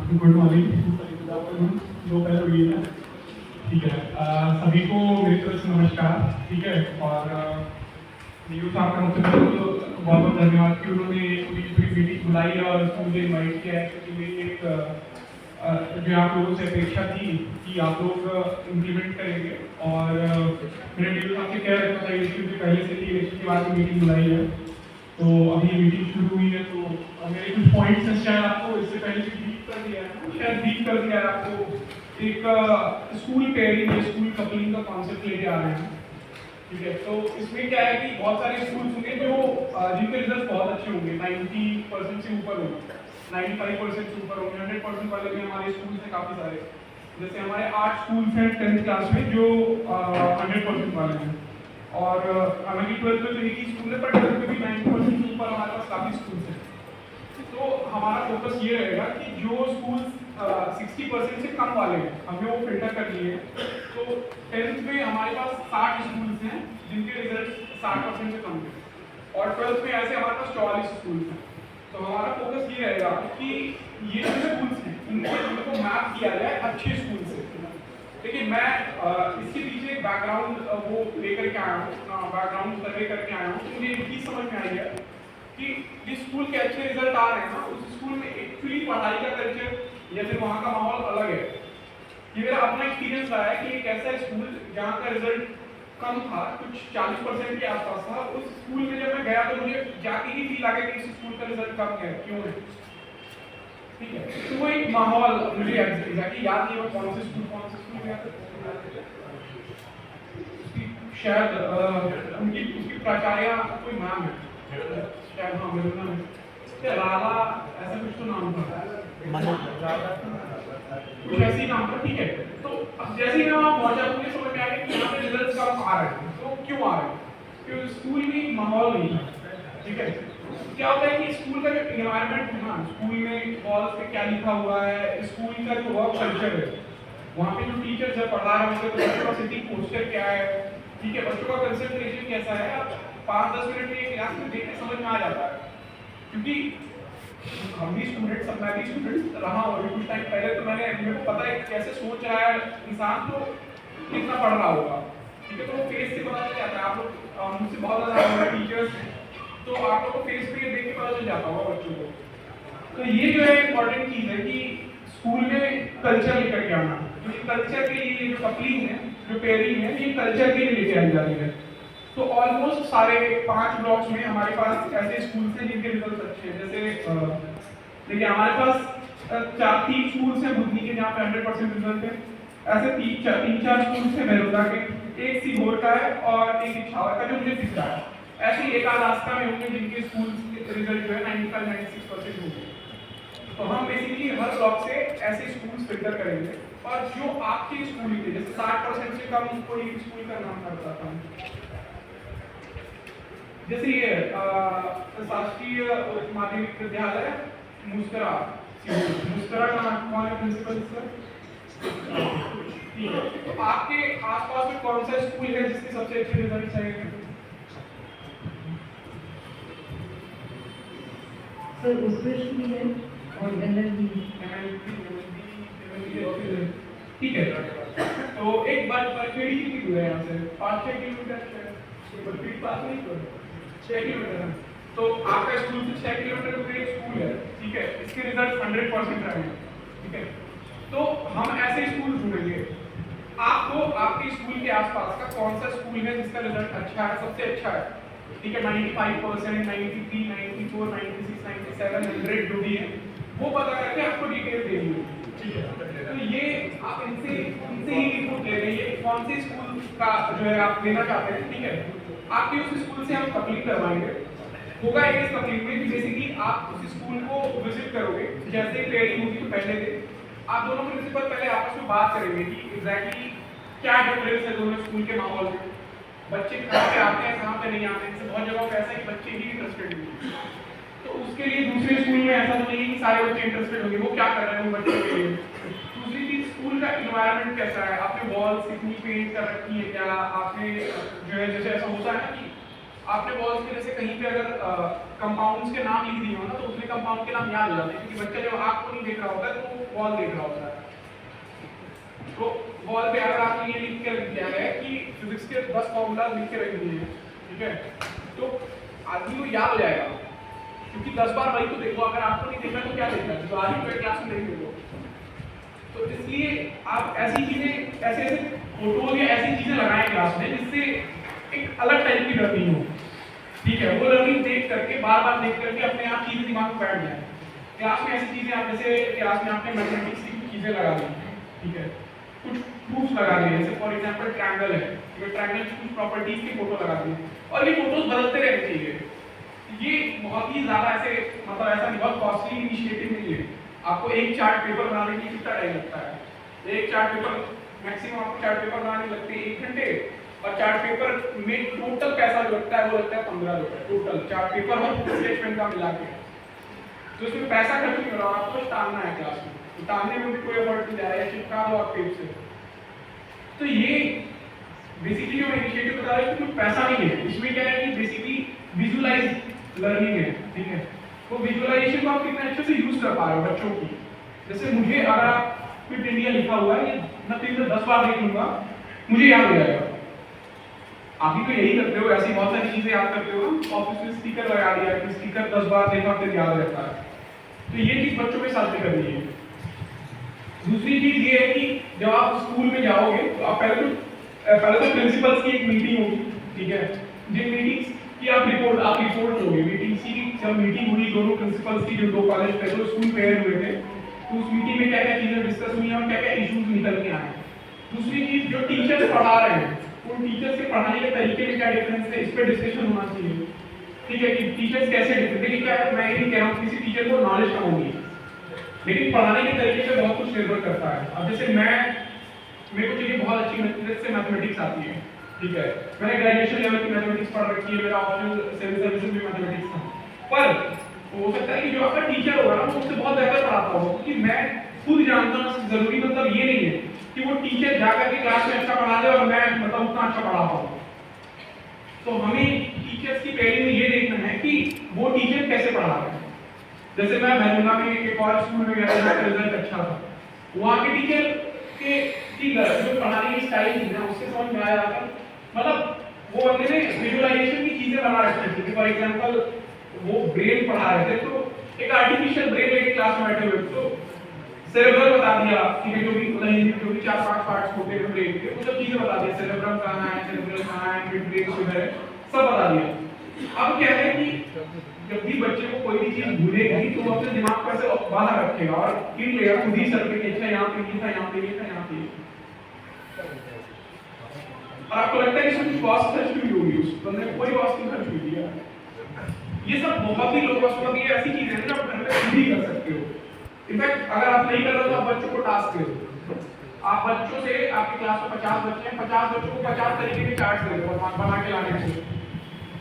Good morning, good afternoon, दोपहर हो गई है। ठीक है, सभी को मेरी तरफ से नमस्कार। ठीक है, और नीरू साहब का सबसे पहले तो बहुत बहुत धन्यवाद कि उन्होंने पूरी पूरी मीटिंग बुलाई है और उसमें मुझे इन्वाइट किया है, क्योंकि मेरी एक जो आप लोगों से अपेक्षा थी कि आप लोग इम्प्लीमेंट करेंगे। और मैंने नीरू साहब से कह रखा था इलेक्शन से पहले से कि इलेक्शन के बाद मीटिंग बुलाई है, तो अभी मीटिंग शुरू हुई है। तो मेरे कुछ पॉइंट्स हैं, शायद आपको इससे पहले भी ब्रीफ कर दिया है, शायद ब्रीफ कर दिया है आपको। एक स्कूल पेयरिंग या स्कूल कपलिंग का कॉन्सेप्ट लेके आ रहे हैं। ठीक है, तो इसमें क्या है कि बहुत सारे स्कूल्स होंगे जो जिनके रिजल्ट बहुत अच्छे होंगे, 90% से ऊपर होंगे, 95% से ऊपर होंगे, 100% वाले भी हमारे स्कूल से काफ़ी सारे। जैसे हमारे 8 स्कूल्स हैं 10th क्लास में जो 100% वाले हैं, और हालांकि 12th में तो एक ही स्कूल है, पर 12th में भी 90% से ऊपर हमारे पास काफ़ी स्कूल्स हैं। तो हमारा फोकस ये रहेगा कि जो स्कूल 60% से कम वाले हैं हमें वो फिल्टर कर लिए। तो 10th में हमारे पास 60 स्कूल्स हैं जिनके रिजल्ट 60% से कम हैं, और 12th में ऐसे हमारे पास 44 स्कूल्स हैं। तो हमारा फोकस ये रहेगा कि ये जो स्कूल्स हैं इनको मैप किया जाए अच्छे स्कूल से। देखिए, मैं इसके पीछे एक बैकग्राउंड वो लेकर के आया हूँ, बैकग्राउंड सर्वे करके आया हूँ। मुझे एक चीज़ समझ में आई है कि जिस स्कूल के अच्छे रिजल्ट आ रहे हैं ना, उस स्कूल में एक्चुअली पढ़ाई का कल्चर या फिर वहाँ का माहौल अलग है। ये मेरा अपना एक्सपीरियंस रहा है कि एक ऐसा स्कूल जहाँ का रिजल्ट कम था, कुछ 40% के आसपास था, उस स्कूल में जब मैं गया तो मुझे जाके ही फील आ गया कि इस स्कूल का रिजल्ट कम है, क्यों है। ठीक है, तो वो एक माहौल मुझे एग्जैक्टली याद नहीं है कौन से स्कूल गया था। शायद उनकी उसकी प्राचार्य कोई नाम है, शायद हाँ मेरा नाम है राधा, ऐसा कुछ तो नाम था, कुछ ऐसे ही नाम था। ठीक है, तो अब जैसे ही मैं वहाँ पहुँचा मुझे समझ में आ गया कि यहाँ पे रिजल्ट कम आ रहे हैं। तो क्यों आ रहे हैं? क्योंकि स्कूल में माहौल नहीं था। ठीक है, क्या होता है कि स्कूल का जो इन्वायरमेंट है ना, स्कूल में वॉल्स पे क्या लिखा हुआ है, स्कूल का जो वर्क कल्चर है, वहाँ पे जो टीचर्स है पढ़ा रहे होंगे तो बच्चों का सिटिंग पोस्चर क्या है, ठीक है, बच्चों का कंसंट्रेशन कैसा है, आप 5-10 मिनट में क्लास में देख के समझ में आ जाता है। क्योंकि हम भी स्टूडेंट, सब मैं भी स्टूडेंट रहा हूँ अभी कुछ टाइम पहले, तो मेरे को पता है कैसे सोच रहा है इंसान, तो कितना पढ़ रहा होगा। ठीक है, तो वो फेस से पता चल जाता है। आप लोग मुझसे बहुत ज़्यादा टीचर्स, तो आप लोग को फेस पे देख के पता चल जाता होगा बच्चों को। तो ये जो है इम्पोर्टेंट चीज़ है कि स्कूल में कल्चर लेकर के आना, क्योंकि कल्चर के लिए जो कपलिंग है, जो पेयरिंग है, ये कल्चर के लिए लेके आई जा रही है। तो ऑलमोस्ट सारे 5 ब्लॉक्स में हमारे पास ऐसे स्कूल्स हैं जिनके रिजल्ट अच्छे हैं। जैसे देखिए, हमारे पास 3 स्कूल्स हैं बुद्धि के जहाँ पे 100% रिजल्ट है। ऐसे 3-4 स्कूल्स हैं मेरुदा के, एक सीहोर का है और एक इछावर का जो मुझे दिख रहा है। ऐसे एक आध रास्ता में होंगे जिनके स्कूल के रिजल्ट जो है 95-96% होंगे। तो हम बेसिकली हर ब्लॉक से ऐसे स्कूल्स फिल्टर करेंगे, और जो आपके स्कूल के जैसे 60% से कम कोई स्कूल का नाम कर बताता हूँ। जैसे ये शासकीय माध्यमिक विद्यालय मुस्करा, मुस्करा का कौन है प्रिंसिपल सर? तो आपके आसपास में कौन सा स्कूल है जिसके सबसे अच्छे रिजल्ट आएंगे? सर उत्कृष्ट भी है और गलत भी। ठीक है, तो एक बार बरखेड़ी कितनी दूर है यहाँ से? 5-6 किलोमीटर है, बरखेड़ी पास नहीं तो 6 किलोमीटर है। तो आपका स्कूल से 6 किलोमीटर दूर एक स्कूल है। ठीक है, इसके रिजल्ट 100% रहे हैं। ठीक है, तो हम ऐसे स्कूल ढूंढेंगे। आपको आपके स्कूल के आसपास का कौन सा स्कूल है जिसका रिजल्ट अच्छा है, सबसे अच्छा है? ठीक है, 95%, 93, 94, 96, 97, 100 जो भी है वो पता करके आपको डिटेल देनी है। ठीक है, तो ये आप इनसे ही इनपुट ले रही है कौन से स्कूल का जो है आप लेना चाहते हैं। ठीक है, आपके उस स्कूल से हम कपलिंग करवाएंगे। होगा इस कपलिंग में बेसिकली आप उस स्कूल को विजिट करोगे, जैसे पेयरिंग होगी तो पहले दिन आप दोनों प्रिंसिपल पहले आपस में बात करेंगे कि एग्जैक्टली क्या डिफरेंस है दोनों स्कूल के माहौल में, बच्चे कहाँ पे आते हैं कहाँ पे नहीं आते हैं। बहुत जगह पे ऐसा है कि बच्चे ही इंटरेस्टेड नहीं, तो उसके लिए दूसरे स्कूल में ऐसा तो नहीं है कि सारे बच्चे इंटरेस्टेड होंगे, वो क्या कर रहे हैं बच्चों के लिए। दूसरी चीज, स्कूल का इन्वायरमेंट कैसा है, आपने वॉल्स कितनी पेंट कर रखी है, क्या आपने जो है जैसे ऐसा होता है ना कि आपने वॉल्स के जैसे कहीं पे अगर कंपाउंड्स के नाम लिख दिए हो ना, तो उसमें कंपाउंड के नाम याद हो जाते हैं, क्योंकि बच्चा जब आँख को नहीं देख रहा होता है तो वो वॉल देख रहा होता है। तो वॉल पे अगर आपको ये लिख के रख दिया गया है कि फिजिक्स के 10 फॉर्मूला लिख के रख दिए हैं, ठीक है, तो आदमी को याद हो जाएगा, क्योंकि 10 बार वही तो देखो, अगर आपको नहीं देखना तो क्या देखना है, तो आज ही क्लास में नहीं देखो। तो इसलिए आप ऐसी चीजें, ऐसे ऐसे फोटोज या ऐसी चीजें लगाएं क्लास में जिससे एक अलग टाइप की लर्निंग हो, ठीक है। वो लर्निंग देख करके बार बार देख करके अपने आप चीजें दिमाग में बैठ जाए। क्लास में ऐसी चीजें आप जैसे क्लास में आपने मैथमेटिक्स की कुछ चीजें लगा दी, ठीक है, कुछ प्रूफ्स लगा दिए, जैसे फॉर एग्जांपल ट्रायंगल है, ये ट्रायंगल की कुछ प्रॉपर्टीज की फोटो लगा दी, और ये फोटोज बदलते रहने चाहिए। ये बहुत ही ज्यादा ऐसे मतलब ऐसा नहीं, बहुत कॉस्टली इनिशिएटिव नहीं है। आपको एक चार्ट पेपर बनाने के लिए कितना टाइम लगता है? एक चार्ट पेपर मैक्सिमम आपको चार्ट पेपर बनाने लगते हैं 1 घंटे, और चार्ट पेपर में टोटल पैसा जो लगता है वो लगता है 15 रुपए टोटल चार्ट पेपर और स्केच पेन का मिला के। तो उसमें पैसा खर्च नहीं हो रहा, आपको टांगना है क्लास में, तो टांगने में भी कोई एफर्ट नहीं जा रहा है, चिपका दो आप पेज से। तो ये बेसिकली जो इनिशिएटिव बता रहा है कि पैसा नहीं है, इसमें क्या है कि बेसिकली विजुअलाइज लर्निंग है, ठीक है। तो विजुअलाइजेशन को आप कितने अच्छे से यूज कर पा रहे हो बच्चों की। जैसे मुझे अगर आप क्विट इंडिया लिखा हुआ है, ये मैं 3 से 10 बार देख लूंगा, मुझे याद हो जाएगा। आप भी तो यही करते हो, ऐसी बहुत सारी चीजें याद करते हो। ऑफिस में स्टिकर लगा दिया कि स्टिकर 10 बार देखा फिर याद रहता है। तो ये चीज बच्चों के साथ भी करनी है। दूसरी चीज ये है कि जब आप स्कूल में जाओगे तो आप पहले तो प्रिंसिपल्स की एक मीटिंग होगी, ठीक है, जिन मीटिंग्स की आप रिपोर्ट लोगे। मीटिंग की जब मीटिंग हुई दोनों प्रिंसिपल्स की, जो 2 कॉलेज पे तो स्कूल पेयर हुए थे, तो उस मीटिंग में क्या क्या चीजें डिस्कस हुई और क्या क्या इश्यूज निकल के आए। दूसरी चीज, जो टीचर्स पढ़ा रहे हैं उन टीचर्स के पढ़ाने के तरीके में क्या डिफरेंस है, इस पर डिस्कशन होना चाहिए, ठीक है, कि टीचर्स कैसे डिफरेंट। लेकिन क्या है, मैं ये नहीं कह रहा हूँ किसी टीचर को नॉलेज कम होगी, लेकिन पढ़ाने के तरीके से बहुत कुछ निर्भर करता है। अब जैसे मेरे को चलिए बहुत अच्छी से मैथमेटिक्स आती है, ठीक है, मैंने ग्रेजुएशन लेवल की मैथमेटिक्स पढ़ रखी है, मेरा ऑप्शनल सिविल सर्विसेज में मैथमेटिक्स था। पर हो सकता है कि जो आपका टीचर होगा ना वो उससे बहुत बेहतर पढ़ाता होगा, क्योंकि मैं खुद जानता हूँ जरूरी मतलब ये नहीं है कि वो टीचर जाकर के क्लास में अच्छा पढ़ा दे और मैं मतलब उतना अच्छा पढ़ा पाऊँ। तो हमें टीचर्स की पहले में ये देखना है कि वो टीचर कैसे पढ़ा रहे हैं। जैसे मैं भैरंगा में एक और स्कूल में गया था, रिजल्ट अच्छा था, वहाँ के टीचर के जो पढ़ाने की स्टाइल थी ना उससे समझ में आया था, मतलब वो बंदे ने विजुअलाइजेशन की चीजें बना रखी थी। फॉर एग्जांपल वो ब्रेन पढ़ा रहे थे, तो एक आर्टिफिशियल ब्रेन लेके क्लास में बैठे हुए, तो सेरेब्रम बता दिया, ठीक है, जो भी 4-5 पार्ट्स होते हैं ब्रेन के, वो सब चीजें बता दिया, सेरेब्रम कहाँ है, सेरेब्रम कहाँ है, मिड ब्रेन किधर है, सब बता दिया। अब क्या है कि जब भी बच्चे को कोई भी चीज भूलेगी तो अपने दिमाग को ऐसे बाहर रखेगा और इन लेगा खुद ही सर पे, अच्छा यहाँ पे ये था, यहाँ पे ये था, यहाँ पे। और आपको लगता है कि इसमें कॉस्ट खर्च हुई होगी, उस बंदे ने कोई कॉस्ट नहीं खर्च हुई है। ये सब बहुत ही लो कॉस्ट मतलब ये ऐसी चीज है जो आप घर पे खुद ही कर सकते हो। इनफैक्ट अगर आप नहीं कर रहे हो तो आप बच्चों को टास्क दो। आप बच्चों से, आपकी क्लास में 50 बच्चे हैं, 50 बच्चों को 50 तरीके के चार्ट्स दे दो बना के लाने के लिए,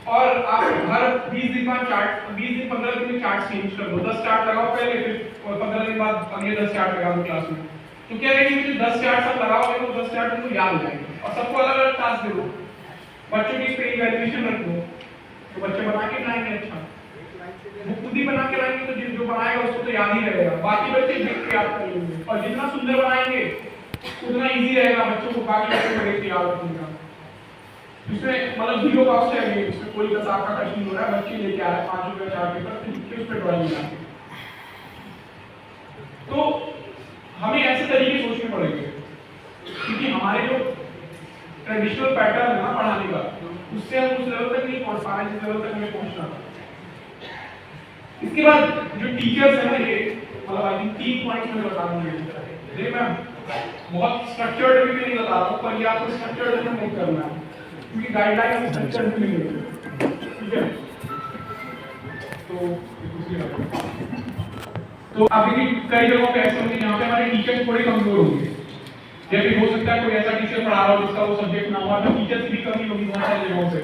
और आप हर 20 दिन बाद चार्ट, 20 दिन 15 दिन में चार्ट चेंज कर दो। 10 चार्ट लगाओ पहले, फिर 15 दिन बाद अगले 10 चार्ट लगा दो क्लास में। तो क्या है कि जो 10 चार्ट आप लगाओगे तो 10 चार्ट उनको याद हो जाएंगे, और सबको अलग अलग टास्क दे दो। बच्चों की इस पे इवैल्यूएशन रख दो, तो बच्चे बना के लाएंगे, अच्छा वो खुद ही बना के लाएंगे तो जो बनाएगा उसको तो याद ही रहेगा, बाकी बच्चे देख के याद कर लेंगे, और जितना सुंदर बनाएंगे उतना इजी रहेगा बच्चों को बाकी बच्चों को देख के याद रखने का। इसमें मतलब 0 कॉस्ट है, इसमें कोई पैसा आपका खर्च नहीं हो रहा है, बच्चे लेके आ रहे हैं 5 रुपए 4 पेपर से लिख के उस पर ड्राइंग बनाते। तो हमें ऐसे तरीके सोचने पड़ेंगे, क्योंकि हमारे जो ट्रेडिशनल पैटर्न है ना पढ़ाने का, उससे हम उस लेवल तक नहीं पहुंच पा रहे जिस लेवल तक हमें पहुंचना था। इसके बाद जो टीचर्स है ना, ये मतलब आई थिंक 3 पॉइंट्स में बता दूंगा। देखिए मैं बहुत स्ट्रक्चर्ड वे में नहीं बता रहा हूँ, पर ये आपको स्ट्रक्चर्ड वे में नहीं करना है, क्योंकि गाइडलाइन स्ट्रक्चर्ड वे में मिलेगी, ठीक है। तो अभी कई जगहों पे ऐसे होंगे जहाँ पे हमारे टीचर्स थोड़े कमजोर होंगे, जैसे हो सकता है कोई ऐसा टीचर पढ़ा रहा हो जिसका वो सब्जेक्ट ना हुआ, तो टीचर्स की भी कमी होगी बहुत सारी जगहों से,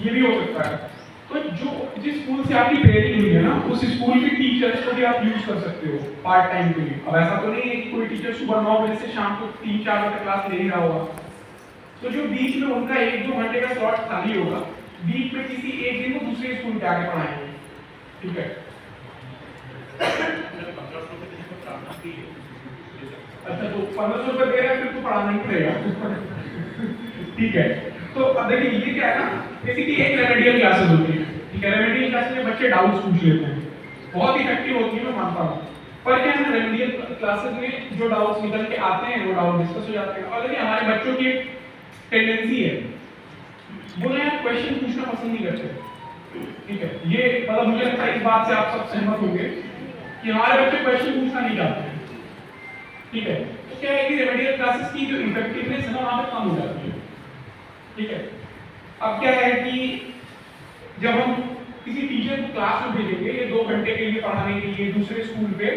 ये भी हो सकता है। तो जो जिस स्कूल से आपकी ट्रेनिंग हुई है ना, उस स्कूल के टीचर्स को भी आप यूज कर सकते हो पार्ट टाइम के लिए। अब ऐसा तो नहीं है कि कोई टीचर सुबह 9 बजे से शाम को 3-4 बजे क्लास ले ही रहा होगा, तो जो बीच में उनका 1-2 घंटे का स्लॉट खाली होगा, वीक में किसी एक दिन वो दूसरे स्कूल पे आके पढ़ाएंगे, ठीक है। अच्छा, तो 1500 रुपये दे रहे हैं, फिर तो पढ़ाना ही पड़ेगा। ठीक है, तो अब देखिए ये क्या है ना, बेसिकली एक रेमेडियल क्लासेस होती है, ठीक है। रेमेडियल क्लासेस में बच्चे डाउट्स पूछ लेते हैं, बहुत इफेक्टिव होती है, मैं मानता हूँ। पर क्या है ना, रेमेडियल क्लासेस में जो डाउट्स निकल के आते हैं वो डाउट डिस्कस हो जाते हैं। और देखिए हमारे बच्चों की टेंडेंसी है वो ना यार क्वेश्चन पूछना पसंद नहीं करते, ठीक है। ये मतलब मुझे लगता है इस बात से आप सब सहमत होंगे कि हमारे बच्चे क्वेश्चन पूछना नहीं चाहते हैं, ठीक है। तो क्या है कि रेमेडियल क्लासेस की जो इफेक्टिवनेस है ना वहाँ पे कम हो जाती है, ठीक है। अब क्या है कि जब हम किसी टीचर को क्लास में भेजेंगे ये 2 घंटे के लिए पढ़ाने के लिए दूसरे स्कूल पे,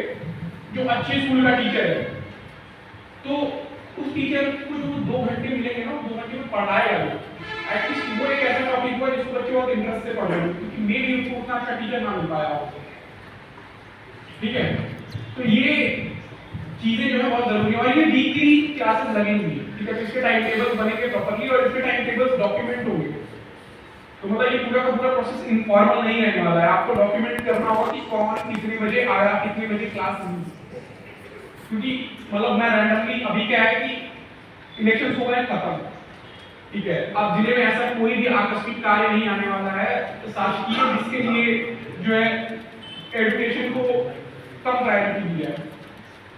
जो अच्छे स्कूल का टीचर है, तो उस टीचर को जो 2 घंटे मिलेंगे ना, 2 घंटे में पढ़ाएगा वो एटलीस्ट वो एक ऐसा टॉपिक हुआ जिसको बच्चे बहुत इंटरेस्ट से पढ़ रहे हैं, क्योंकि मे भी उनको उतना अच्छा टीचर ना मिल पाया हो, ठीक है। तो ये चीजें जो है बहुत जरूरी है, और ये वीकली क्लासेस लगेंगी, ठीक है। तो इसके टाइम टेबल बनेंगे प्रॉपर्ली और इसके टाइम टेबल्स डॉक्यूमेंट होंगे। तो मतलब ये पूरा का पूरा प्रोसेस इनफॉर्मल नहीं रहने वाला है, आपको डॉक्यूमेंट करना होगा कि कौन कितने बजे आया, कितने बजे क्लास हुई। क्योंकि मतलब मैं रैंडमली, अभी क्या है कि इलेक्शन हो गए खत्म, ठीक है। अब जिले में ऐसा कोई भी आकस्मिक कार्य नहीं आने वाला है तो शासकीय जिसके लिए जो है एजुकेशन को कम प्रायोरिटी दिया है,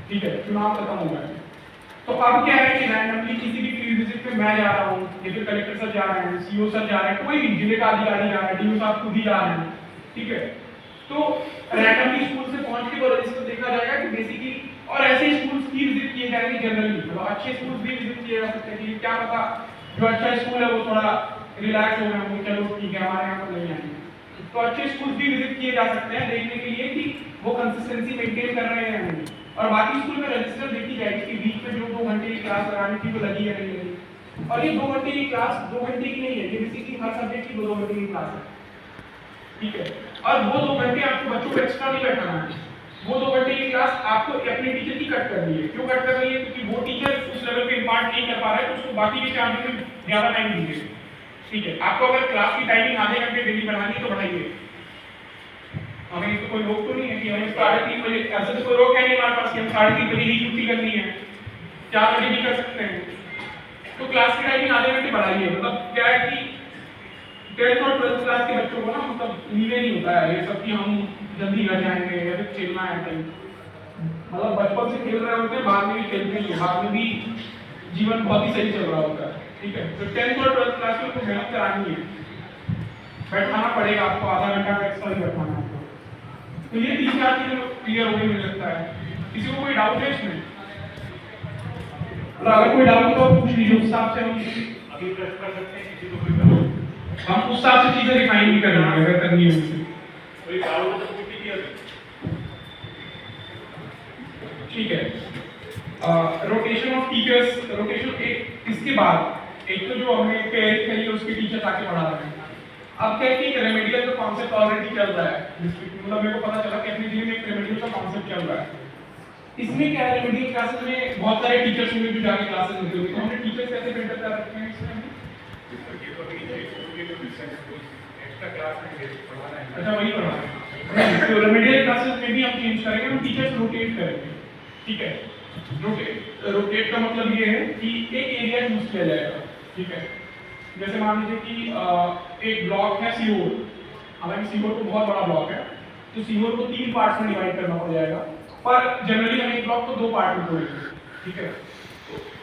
ठीक है। चुनाव खत्म हो गया, तो अब क्या है कि रैंडमली किसी भी फील्ड विजिट पे मैं जा रहा हूँ या फिर कलेक्टर सर जा रहे हैं, सीओ सर जा रहे हैं, कोई भी जिले का अधिकारी जा रहा है, डीओ साहब खुद ही जा रहे हैं, ठीक है। तो रैंडमली स्कूल से पहुंच के वो रजिस्टर देखा जाएगा कि बेसिकली, और ऐसे स्कूल की विजिट किए जाएंगे जनरली, मतलब अच्छे स्कूल भी विजिट किए जा सकते हैं कि क्या पता जो अच्छा स्कूल है वो थोड़ा रिलैक्स हो गया हो, चलो ठीक है हमारे यहाँ पर नहीं आएंगे, तो अच्छे स्कूल भी विजिट किए जा सकते हैं देखने के लिए कि वो कंसिस्टेंसी मेंटेन कर रहे हैं या नहीं। और बाकी स्कूल में रजिस्टर देखी जाएगी कि बीच में जो 2 घंटे की क्लास लगानी थी वो लगी या नहीं लगी। और ये 2 घंटे की क्लास 2 घंटे की नहीं है, ये बेसिकली हर सब्जेक्ट की 2 घंटे की क्लास है, ठीक है। और वो 2 घंटे आपको बच्चों को एक्स्ट्रा नहीं बैठाना है, वो 2 घंटे की क्लास आपको अपने टीचर की कट करनी है। क्यों कट कर रही है? क्योंकि वो टीचर उस लेवल पे इम्पार्ट नहीं कर पा रहा है, तो उसको बाकी के चार्ज में ज्यादा टाइम दीजिए, ठीक है। आपको अगर क्लास की टाइमिंग आधे घंटे डेली बढ़ानी है तो बढ़ाइए, हमें तो कोई रोक तो नहीं है कि हमें 3:30 बजे, ऐसे तो कोई रोक है नहीं हमारे पास कि हम 3:30 बजे ही छुट्टी करनी है, 4 बजे भी कर सकते हैं। तो क्लास की टाइमिंग आधे घंटे बढ़ाइए। मतलब क्या है कि 10th और 12th क्लास के बच्चों को ना मतलब लीवे नहीं होता है ये सब कि हम जल्दी घर जाएंगे या फिर खेलना है टाइम, मतलब बचपन से खेल रहे होते हैं, बाद में भी खेलते हैं, बाद में भी जीवन बहुत ही सही चल रहा होता है, ठीक है। तो 10th और 12th क्लास में तो मेहनत करानी है, बैठाना पड़ेगा आपको, आधा घंटा का एक्स्ट्रा ही बैठाना है। तो ये 3-4 चीजें क्लियर हो गई मुझे लगता है। किसी को कोई डाउट है इसमें? अगर कोई डाउट तो पूछ लीजिए, उस हिसाब से हम अभी प्रेस कर सकते हैं। किसी को कोई डाउट, हम उस हिसाब से चीजें रिफाइन भी कर रहे हैं अगर करनी है मुझे कोई डाउट तो पूछ लीजिए, ठीक है। रोटेशन ऑफ टीचर्स, रोटेशन एक इसके बाद एक तो जो हमने पेयर कही है उसके टीचर्स आके पढ़ा रहे हैं। अब क्या है कि रेमेडियल का कॉन्सेप्ट ऑलरेडी चल रहा है डिस्ट्रिक्ट, मतलब मेरे को पता चला कि अपने जिले में एक रेमेडियल का कॉन्सेप्ट चल रहा है। इसमें क्या है, रेमेडियल क्लासेस में बहुत सारे टीचर्स होंगे जो जाके क्लासेस लेते होंगे, तो हमने टीचर्स कैसे फिल्टर कर रखे हैं इसमें? अच्छा वही पढ़ा है, तो रेमेडियल क्लासेस में भी हम चेंज करेंगे, हम टीचर्स रोटेट करेंगे, ठीक है। रोटेट का मतलब ये है कि एक एरिया चूज किया जाएगा, ठीक है। जैसे मान लीजिए कि एक ब्लॉक है सीहोर, हालांकि सीहोर तो बहुत बड़ा ब्लॉक है, तो सीहोर को 3 पार्ट्स में डिवाइड करना पड़ जाएगा, पर जनरली हम एक ब्लॉक को 2 पार्ट में तोड़ेंगे, ठीक है।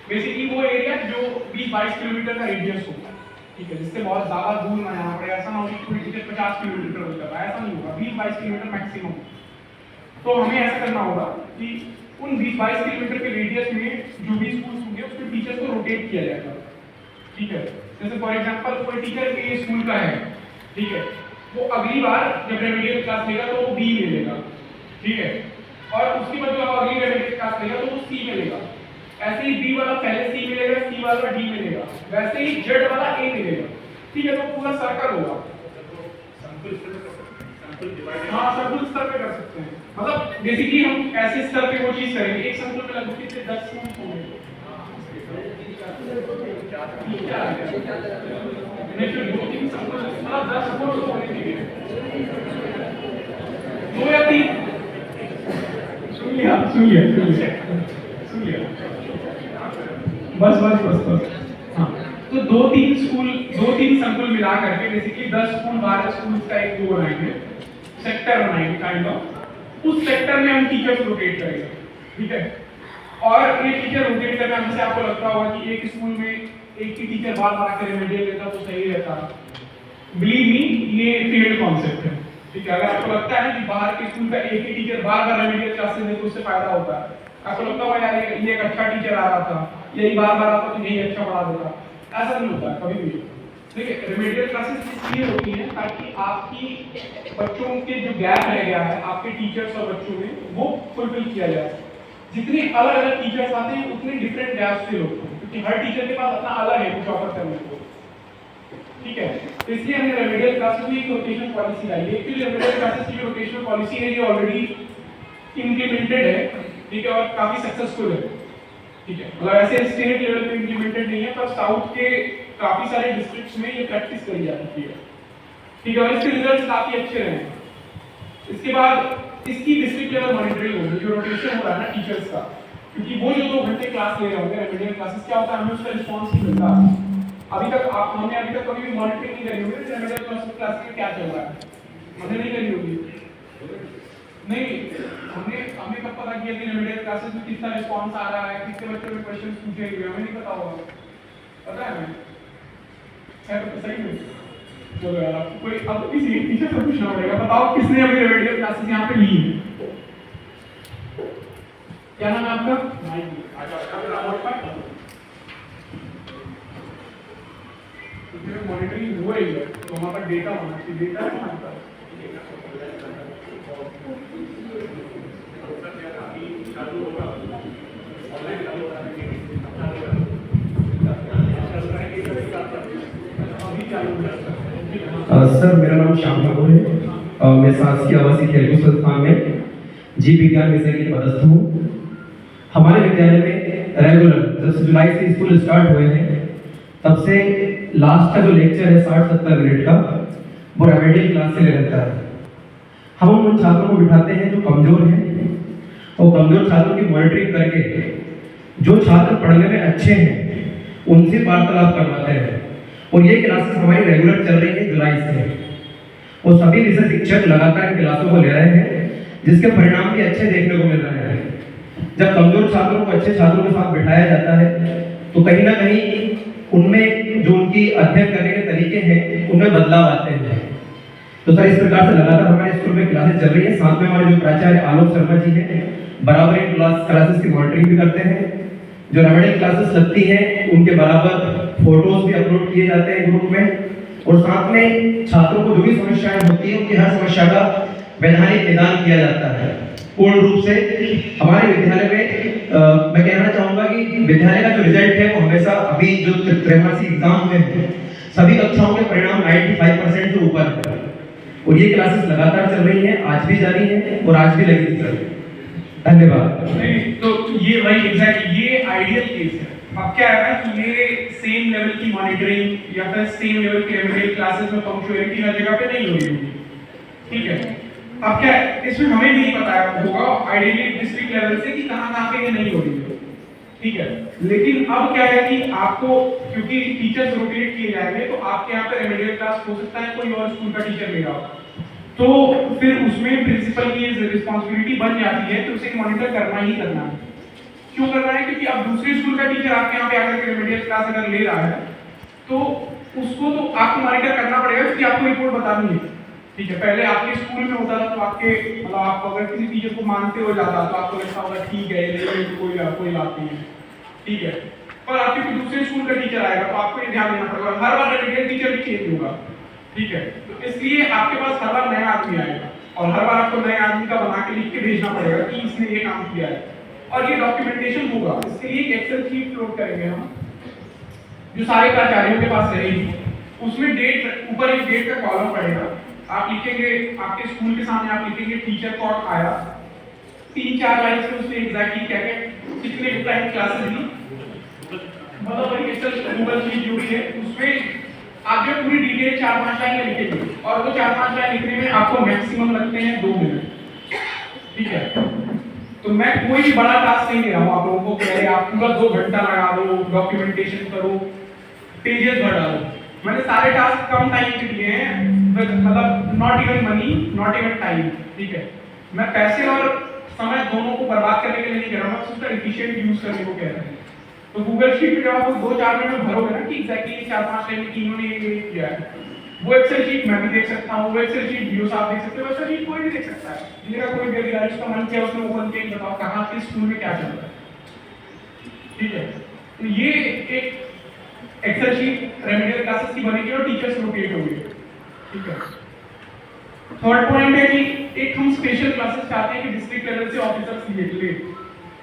बेसिकली वो एरिया जो 20-22 किलोमीटर का रेडियस होगा, ठीक है, जिससे बहुत ज्यादा दूर ना जाना पड़े, ऐसा ना हो कि कोई टीचर 50 किलोमीटर होता है, ऐसा नहीं होगा, 20-22 किलोमीटर मैक्सिमम। तो हमें ऐसा करना होगा कि उन 20-22 किलोमीटर के रेडियस में जो भी स्कूल होंगे उसके टीचर्स को रोटेट किया जाएगा, ठीक है। जैसे फॉर एग्जांपल कोई टीचर ए स्कूल का है, ठीक है, वो अगली बार जब रेमेडियल क्लास लेगा तो वो बी में लेगा, ठीक है, और उसके बाद जब अगली रेमेडियल क्लास लेगा तो वो सी में लेगा। ऐसे ही बी वाला पहले सी में लेगा, सी वाला डी में लेगा, वैसे ही जेड वाला ए में लेगा, ठीक है। तो पूरा सर्कल होगा, हाँ सर्कुलर स्तर पे कर सकते हैं। मतलब बेसिकली हम ऐसे स्तर पे वो चीज करेंगे, एक सर्कुलर में लगभग कितने 10 स्कूल होंगे, नहीं फिर 2-3 सर्कुलर मतलब 10 स्कूल तो होने चाहिए, 2 या 3। सुन लिया बस। हाँ, तो 2-3 संकुल मिला करके बेसिकली 10 स्कूल 12 स्कूल का एक वो बनाएंगे, सेक्टर बनाएंगे काइंड ऑफ। उस सेक्टर में हम टीचर्स रोटेट करेंगे, ठीक है। और ये टीचर रोटेट करना, जैसे आपको लगता होगा कि एक स्कूल में एक ही टीचर बार बार आकर रेमेडियल देता तो सही रहता। बिलीव मी, ये फेल्ड कॉन्सेप्ट है, ठीक है। अगर आपको लगता है कि बाहर के स्कूल का एक ही टीचर बार बार रेमेडियल क्लासेस दे तो उससे फायदा होता है, आपको लगता होगा यार ये एक अच्छा टीचर आ रहा था, यही बार बार आता तो यही अच्छा पढ़ा देता, ऐसा नहीं होता कभी भी। देखिए, रेमेडियल क्लासेस इसलिए होती हैं ताकि आपकी बच्चों के जो गैप रह गया है आपके टीचर्स और बच्चों में, वो फुलफिल किया जाए। जितने अलग अलग टीचर्स आते हैं उतने डिफरेंट गैप्स फिल होते हैं, क्योंकि हर टीचर के पास अपना अलग है कुछ ऑफर करने को, ठीक है। तो इसलिए हमने रेमेडियल क्लासेस में एक रोटेशन पॉलिसी लाई है। एक्चुअली रेमेडियल क्लासेस की जो रोटेशनल पॉलिसी है ये ऑलरेडी इंप्लीमेंटेड है, ठीक है, और काफी सक्सेसफुल है, ठीक है। मतलब ऐसे स्टेट लेवल पे इंप्लीमेंटेड नहीं है, पर साउथ के काफी सारे डिस्ट्रिक्ट्स में ये प्रैक्टिस करी जा रही है, ठीक है, और इसके रिजल्ट्स काफी अच्छे रहे हैं। इसके बाद इसकी डिस्ट्रिक्ट लेवल मॉनिटरिंग होगी, जो रोटेशन हो रहा है ना टीचर्स का, क्योंकि वो जो 2 घंटे क्लास ले रहे होंगे रेमेडियल क्लासेस, क्या होता है हमें उसका रिस्पांस नहीं मिलता। हमने अभी तक कभी भी मॉनिटरिंग नहीं करी होगी रेमेडियल क्लास में क्या चल रहा है, हमने नहीं करी होगी। नहीं, हमने कब पता किया कि रेमेडियल क्लासेस में कितना रिस्पांस आ रहा है, कितने बच्चों ने क्वेश्चंस पूछे हुए, हमें नहीं पता होगा, पता है हमें? है तो सही में। चलो यार, आपको कोई अब किसी एक टीचर से पूछना पड़ेगा, बताओ किसने अभी रेमेडियल क्लासेस यहाँ पे ली है? क्या नाम है आपका? मॉनिटरिंग हो रही है तो हमारे पास डेटा होना चाहिए, डेटा है हमारे पास। सर, मेरा नाम श्याम ठाकुर है। मैं शासकीय आवासीय खेलकूद संस्थान में जीव विज्ञान विषय के पदस्थ हूँ। हमारे विद्यालय में रेगुलर जब जुलाई से स्कूल स्टार्ट हुए हैं तब से लास्ट का जो लेक्चर है 60-70 मिनट का, वो रेमेडियल क्लास से ले रहता है। हम उन छात्रों को बिठाते हैं जो कमजोर हैं, और कमजोर छात्रों की मॉनिटरिंग करके जो छात्र पढ़ने में अच्छे हैं उनसे वार्तालाप करवाते हैं। और ये क्लासेस हमारी रेगुलर चल रही है जुलाई से, और सभी विषय शिक्षक लगातार इन क्लासों को ले रहे हैं, जिसके परिणाम भी अच्छे देखने को मिल रहे हैं। जब कमजोर छात्रों को अच्छे छात्रों के साथ बिठाया जाता है तो कहीं ना कहीं उनमें जो उनकी अध्ययन करने के तरीके हैं उनमें बदलाव आते हैं। तो सर, इस प्रकार से लगातार हमारे स्कूल में क्लासेस चल रही है। साथ में हमारे जो प्राचार्य आलोक शर्मा जी हैं, बराबर इन क्लासेस की मॉनिटरिंग भी करते हैं। जो रेमेडियल क्लासेस लगती हैं उनके बराबर फोटोज भी अपलोड किए जाते हैं ग्रुप में, और साथ में छात्रों को जो भी समस्याएं होती है उनकी हर समस्या का वैधानिक निदान किया जाता है पूर्ण रूप से। हमारे विद्यालय में मैं कहना चाहूंगा कि विद्यालय का जो रिजल्ट है वो हमेशा, अभी जो त्रैमासिक एग्जाम हुए हैं सभी कक्षाओं के परिणाम 95% से ऊपर है, और ये क्लासेस लगातार चल रही हैं, आज भी जारी है और आज भी लगेगी सर। धन्यवाद। तो ये वही एग्जैक्टली ये आइडियल केस है। अब क्या है ना कि ये सेम लेवल की मॉनिटरिंग या फिर सेम लेवल की रेमेडियल क्लासेस में पंक्चुअलिटी हर जगह पे नहीं हो रही होगी, ठीक है। अब क्या है, इसमें हमें भी नहीं पता होगा आइडियली डिस्ट्रिक्ट लेवल से कि कहां पे ये नहीं हो रही है, ठीक है। लेकिन अब क्या है कि आपको, क्योंकि टीचर्स रोटेट किए जाएंगे तो आपके यहाँ पे रेमेडियल क्लास हो सकता है कोई और स्कूल का टीचर ले रहा हो, तो फिर उसमें प्रिंसिपल की रिस्पांसिबिलिटी बन जाती है कि उसे मॉनिटर करना ही करना है। क्यों करना है? क्योंकि अब दूसरे स्कूल का टीचर आपके यहाँ पे आकर रेमेडियल क्लास अगर ले रहा है तो उसको तो आपको मॉनिटर करना पड़ेगा, क्योंकि आपको रिपोर्ट बतानी है, ठीक है। पहले आपके स्कूल में होता था तो आपके मतलब आप अगर किसी टीचर को मानते हो जाता तो आपको लगता होगा ठीक है कोई बात नहीं है, ठीक है। पर आपके दूसरे स्कूल का टीचर आएगा तो आपको ये ध्यान देना पड़ेगा, हर बार रेमेडियल टीचर भी चेंज होगा, ठीक है। तो इसलिए आपके पास हर बार नया आदमी आएगा और हर बार आपको नए आदमी का बना के लिख के भेजना पड़ेगा कि इसने ये काम किया है, और ये डॉक्यूमेंटेशन होगा। इसके लिए एक एक्सेल शीट लोड करेंगे हम, जो सारे प्राचार्यों के पास रहेगी। उसमें डेट, ऊपर एक डेट का कॉलम पड़ेगा, आप लिखेंगे आपके स्कूल के सामने आप लिखेंगे टीचर कॉल आया, 3-4 लाइन में उसमें एग्जैक्टली क्या कितने टाइम क्लासेस ली, मतलब एक्सेल गूगल शीट जो भी है उसमें आप जो पूरी मेरे 4-5 लाइन में लिखेंगे और वो 4-5 लाइन लिखने में आपको मैक्सिमम लगते हैं 2 मिनट, ठीक है। तो मैं कोई भी बड़ा टास्क नहीं दे रहा हूँ आप लोगों को, कह रहे आप पूरा 2 घंटा लगा दो, डॉक्यूमेंटेशन करो, पेजेस भर डालो। मैंने सारे टास्क कम टाइम के दिए हैं, मतलब not even money, not even time, ठीक है। मैं पैसे और समय दोनों को बर्बाद करने के लिए नहीं कह रहा हूँ, मैं उसका एफिशिएंट यूज करने को कह रहा हूँ। तो गूगल शीट पे जब आप 2-4 मिनट में भरोगे ना कि एग्जैक्टली 4-5 लाइन में कि इन्होंने ये किया है, वो एक्सेल शीट मैं भी देख सकता हूँ, वो एक्सेल शीट वीडियो साहब देख सकते हो, एक्सेल शीट कोई भी देख सकता है। जिसका कोई बेरोजगारी उसका मन किया उसने ओपन किया, बताओ कहाँ किस स्कूल में क्या चल रहा है, ठीक है। तो ये एक एक्सेल शीट रेमेडियल क्लासेस की बनेगी और टीचर्स लोकेट होंगे, ठीक है। थर्ड पॉइंट है कि एक हम स्पेशल क्लासेस चाहते हैं कि डिस्ट्रिक्ट लेवल से ऑफिसर्स ले,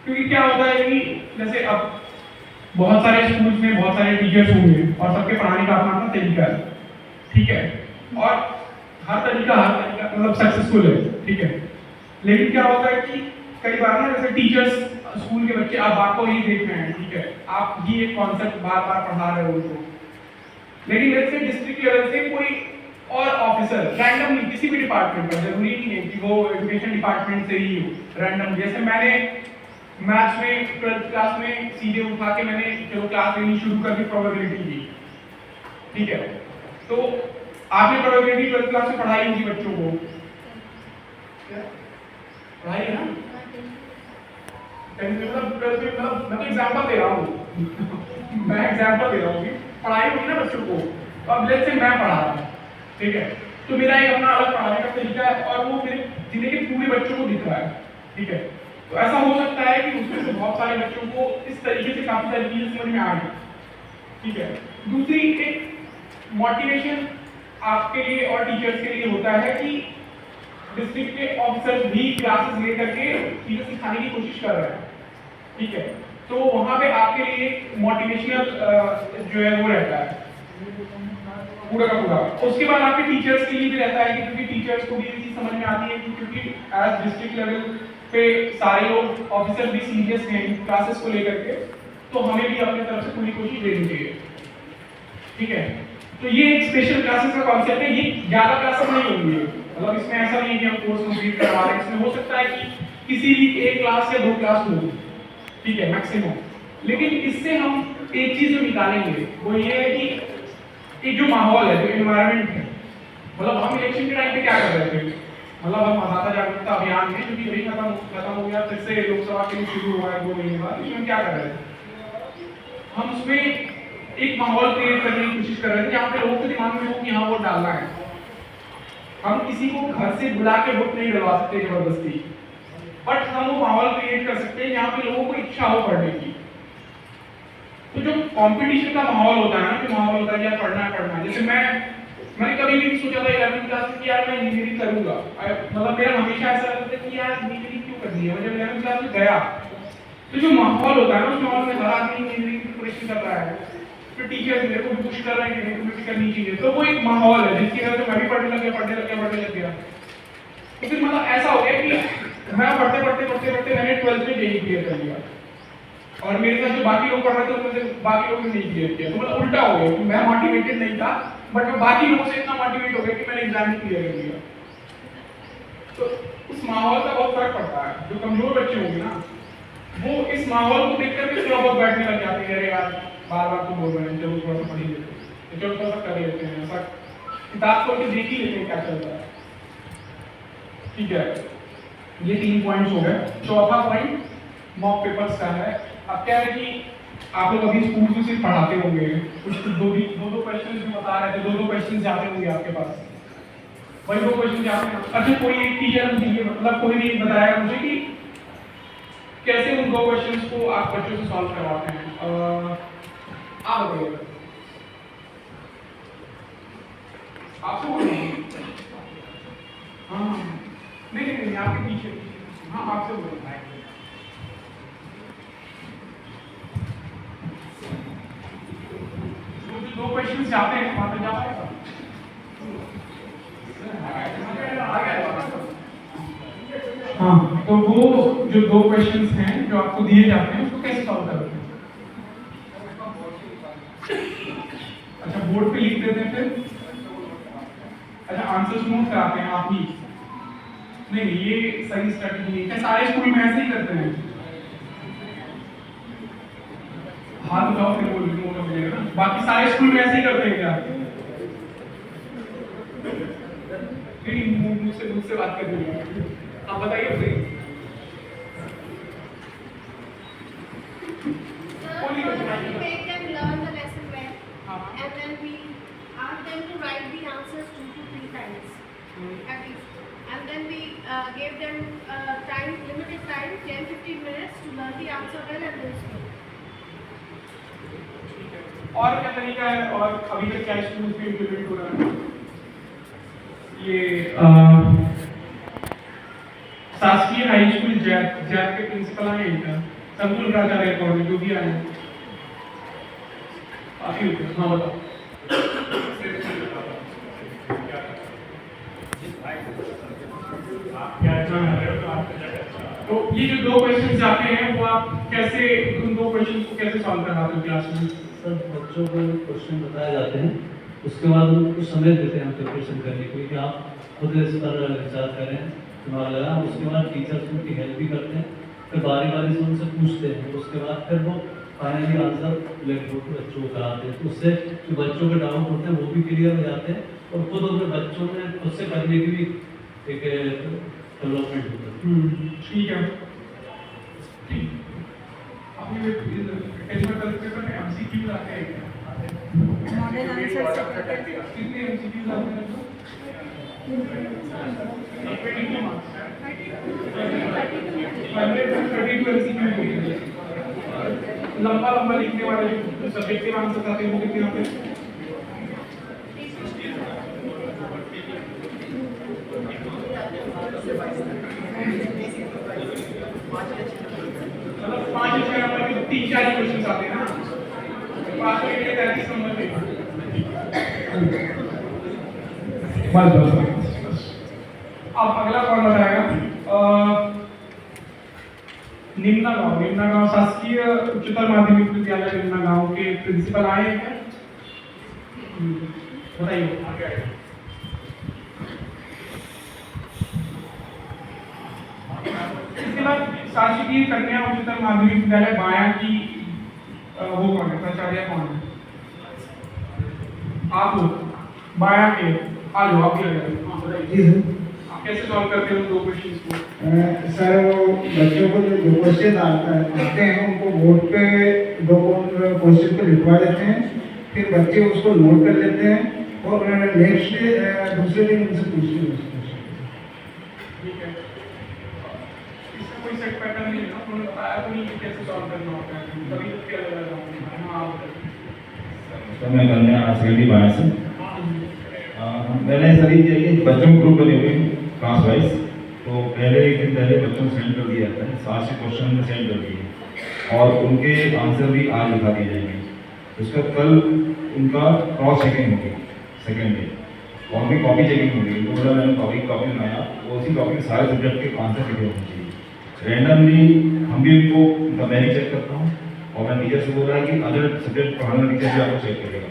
क्योंकि क्या होता है कि जैसे अब बहुत सारे स्कूल्स में बहुत सारे टीचर्स होंगे और सबके पढ़ाने का अपना अपना तरीका है, ठीक है, और हर तरीका मतलब सक्सेसफुल है, ठीक है। लेकिन क्या होता है कि कई बार ना जैसे टीचर्स स्कूल के बच्चे आप आपको ही देख रहे हैं, ठीक है, आप ही एक कॉन्सेप्ट बार बार पढ़ा रहे हो उनको, लेकिन जैसे डिस्ट्रिक्ट लेवल से कोई और ऑफिसर रैंडमली किसी भी डिपार्टमेंट का, जरूरी नहीं है कि वो एजुकेशन डिपार्टमेंट से ही हो, रैंडम, जैसे मैंने मैथ्स में 12th क्लास में सीधे उठा के मैंने चलो क्लास लेनी शुरू कर दी, प्रोबेबिलिटी की, ठीक है। तो आपने प्रोबेबिलिटी 12th क्लास में पढ़ाई होगी बच्चों को, पढ़ाई है ना, मतलब मैं तो एग्जांपल दे रहा हूँ मैं एग्जांपल दे रहा हूँ, पढ़ाई होगी ना बच्चों को। तो अब लेट्स से मैं पढ़ा रहा हूँ, ठीक है, तो मेरा एक अपना अलग पढ़ाने का तरीका है और वो मेरे जिले के पूरे बच्चों को दिख रहा है, ठीक है। तो ऐसा हो सकता है कि उसमें से बहुत सारे बच्चों को इस तरीके से काफी सारी चीजें समझ में आ गई, ठीक है। दूसरी एक मोटिवेशन आपके लिए और टीचर्स के लिए होता है कि डिस्ट्रिक्ट के ऑफिसर्स भी क्लासेस ले करके चीजें सिखाने की कोशिश कर रहे हैं, ठीक है। तो वहां पे आपके लिए मोटिवेशनल जो है वो रहता है पूरा का पूरा। उसके बाद आपके टीचर्स के लिए भी रहता है कि क्योंकि टीचर्स को भी ये चीज समझ में आती है कि क्योंकि एज डिस्ट्रिक्ट लेवल पे सारे लोग ऑफिसर भी सीरियस हैं क्लासेस को लेकर के, तो हमें भी अपनी तरफ से पूरी कोशिश देनी चाहिए, ठीक है। तो ये एक स्पेशल क्लासेस का कॉन्सेप्ट है, ये ज्यादा क्लासेस नहीं होंगी, मतलब इसमें ऐसा नहीं है कि हम कोर्स कंप्लीट करवा रहे हैं, इसमें हो सकता है कि किसी भी एक क्लास या 2 क्लास हो, ठीक है, मैक्सिमम। लेकिन इससे हम एक चीज जो निकालेंगे वो ये है कि जो माहौल है, जो एनवायरनमेंट है, मतलब हम इलेक्शन के टाइम पे क्या कर रहे थे, मतलब हम मतदाता जागरूकता अभियान में क्योंकि अभी खत्म हो गया, फिर से लोकसभा के लिए शुरू हुआ है 2 महीने बाद, इसमें क्या कर रहे थे, हम उसमें एक माहौल क्रिएट करने की कोशिश कर रहे थे जहाँ पे लोगों के दिमाग में हो कि हाँ वोट डालना है। हम किसी को घर से बुला के वोट नहीं डलवा सकते जबरदस्ती, बट हम वो माहौल क्रिएट कर सकते हैं जहाँ पे लोगों को इच्छा हो पढ़ने की। तो जो कंपटीशन का माहौल होता है ना, जो माहौल होता है यार पढ़ना है, जैसे मैंने कभी भी नहीं सोचा था 11वीं क्लास में कि यार मैं इंजीनियरिंग करूंगा, मतलब मेरा हमेशा ऐसा लगता था कि यार इंजीनियरिंग क्यों करनी है। जब 11वीं क्लास में गया तो जो माहौल होता है ना, उस माहौल में हर आदमी इंजीनियरिंग की प्रिपरेशन कर रहा है, तो टीचर्स मेरे को भी पुश कर रहे हैं कि तुम्हें भी करनी चाहिए, तो वो एक माहौल है जिसकी वजह से मैं भी पढ़ने लग गया। तो फिर मतलब ऐसा हो गया कि मैं पढ़ते मैंने 12th में जेईई क्लियर कर लिया और मेरे साथ जो बाकी लोग पढ़ रहे थे उनमें से बाकी लोगों ने नहीं क्लियर किया, तो मतलब उल्टा हो गया कि मैं मोटिवेटेड नहीं था बट मैं बाकी लोगों से इतना मोटिवेट हो गया कि मैंने एग्जाम ही क्लियर कर लिया। तो उस माहौल का बहुत फर्क पड़ता है। जो कमजोर बच्चे होंगे ना, वो इस माहौल को देख करके थोड़ा बहुत बैठने लग जाते हैं, अरे यार बार तो बोल रहे हैं, चलो थोड़ा सा पढ़ ही लेते हैं, चलो थोड़ा सा कर लेते हैं, ऐसा किताब खोल के देख ही लेते हैं क्या चल रहा है, ठीक है। ये 3 पॉइंट्स हो गए। चौथा पॉइंट मॉक पेपर्स का है। अब क्या है कि आप लोग अभी स्कूल में सिर्फ पढ़ाते होंगे, कुछ दो क्वेश्चन जो बता रहे थे, 2 क्वेश्चन जाते होंगे आपके पास, वही 2 क्वेश्चन जाते हैं। अच्छा कोई एक टीचर मुझे ये मतलब कोई भी बताया मुझे कि कैसे उन 2 क्वेश्चंस को आप बच्चों से सॉल्व करवाते हैं। आप बताइए, आपसे बोलिए। हाँ नहीं आपके पीछे, हाँ आपसे बोलिए। जो 2 क्वेश्चन जाते हैं वहां पे जा पाएगा। हाँ तो वो जो 2 क्वेश्चंस हैं जो आपको दिए जाते हैं उसको कैसे सॉल्व करते हैं? अच्छा बोर्ड पे लिख देते हैं, फिर अच्छा आंसर्स नोट कराते हैं आप ही? नहीं नहीं, ये सही स्ट्रेटजी नहीं है। क्या सारे स्कूल में ऐसे ही करते हैं? हाथ उठाओ फिर बोल मौका मिलेगा ना। बाकी सारे स्कूल में ऐसे ही करते हैं क्या? नहीं, मुझसे बात कर रही है, आप बताइए please. We make them learn the lesson well, and then we ask them to write the answers 2 to 3 times at least, and then we gave them time, limited time, 10-15 minutes to learn the answer well and then speak. और क्या तरीका है, और अभी तक क्या school में implement हो रहा है? ये शासकीय हाई स्कूल जैत के प्रिंसिपल आए हैं क्या? संकुल प्राचार्य कौन जो भी आए हैं? आप ही होते हैं, हाँ बताओ। तो ये जो 2 क्वेश्चन आते हैं वो आप कैसे उन 2 क्वेश्चन को कैसे सॉल्व करवाते हो क्लास में? सर बच्चों को क्वेश्चन बताए जाते हैं, उसके बाद उनको कुछ समय देते हैं प्रिपरेशन करने के लिए कि आप खुद इस पर रिसर्च करें, दिमाग लगाएं। उसके बाद टीचर्स उनकी हेल्प भी करते हैं, फिर बारी बारी से उनसे पूछते हैं, उसके बाद फिर वो फाइनली आंसर ब्लैक बोर्ड पर बच्चों को कराते हैं। तो उससे जो बच्चों के डाउट होते हैं वो भी क्लियर हो जाते हैं और खुद अपने बच्चों में खुद से करने की भी एक डेवलपमेंट होता है। ठीक है, ठीक। अपने टेस्ट में पेपर में एमसीक्यू आते हैं क्या? मॉडल आंसर से कितने एमसीक्यू आते हैं? 22 मार्क्स, 32 एमसीक्यू। लंबा लंबा लिखने वाले जो सब्जेक्टिव आंसर आते हैं वो कितने आते हैं? मतलब 5-6 नंबर के 3-4 क्वेश्चन आते हैं ना, 5 के लिए 33 नंबर पे। बस। अब अगला कौन बताएगा? निम्ना गांव शासकीय उच्चतर माध्यमिक विद्यालय निम्ना गांव के प्रिंसिपल आए हैं क्या? बताइए आगे आइए। इसके बाद शासकीय कन्या उच्चतर माध्यमिक विद्यालय बाया की वो कौन है, प्राचार्य कौन है? आप लोग बाया के आ जाओ, आप भी आ जाओ। आप कैसे सॉल्व करते हो 2 क्वेश्चंस को? सर वो बच्चों को जो 2 क्वेश्चन आते हैं उनको बोर्ड पे 2 क्वेश्चन को लिखवा देते हैं, फिर बच्चे उसको नोट कर लेते हैं और नेक्स्ट दूसरे दिन उनसे पूछते हैं। ठीक है, इसका कोई सेट पैटर्न नहीं है ना, उन्होंने बताया तो नहीं कि कैसे सॉल्व करना होता है, तभी तो क्या लगा रहा हूँ। हाँ आप बताइए। तो मैं कन्या सेकेंडरी बाया से मैंने सर ये बच्चों को ग्रुप बने हुए क्लास वाइज, तो पहले एक दिन पहले बच्चों को सेंड कर दिया जाता है, 7 से क्वेश्चन में सेंड कर दिए और उनके आंसर भी आज लिखा दिए जाएंगे। उसका कल उनका क्रॉस चेकिंग होगी सेकेंड डे, और भी कॉपी चेकिंग होगी। उनको बोला मैंने कॉपी बनाया, वो उसी कॉपी में सारे सब्जेक्ट के आंसर लिखे होने चाहिए। रैंडमली हम भी उनको मैं भी चेक करता हूँ और मैं टीचर से बोल रहा है कि अदर सब्जेक्ट पढ़ाने टीचर भी आपको चेक करेगा।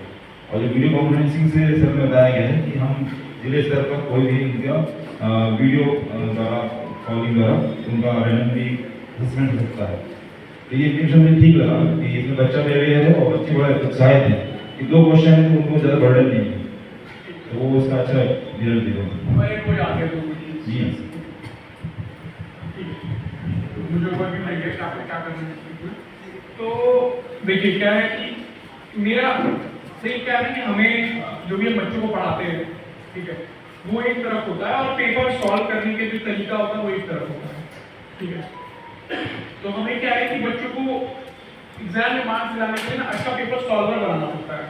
और जो वीडियो कॉन्फ्रेंसिंग से सर में बताया गया है कि हम जिले स्तर पर कोई भी उनका वीडियो द्वारा कॉलिंग द्वारा उनका रैंडमली असेसमेंट हो सकता है। तो ये इंफॉर्मेशन मुझे ठीक लगा कि इसमें बच्चा भी अवेयर है और बच्चे बड़ा उत्साहित हैं कि 2 क्वेश्चन है तो उनको ज़्यादा बर्डन नहीं है, तो वो उसका अच्छा रिजल्ट देगा। जी मुझे ऊपर भी लगे कि आपने क्या करना है। तो देखिए क्या है कि मेरा सही क्या है कि हमें जो भी हम बच्चों को पढ़ाते हैं, ठीक है, वो एक तरफ होता है और पेपर सॉल्व करने के जो तरीका होता है वो एक तरफ होता है, ठीक है। तो हमें क्या है कि बच्चों को एग्जाम में मार्क्स दिलाने के लिए ना अच्छा पेपर सॉल्वर बनाना होता है।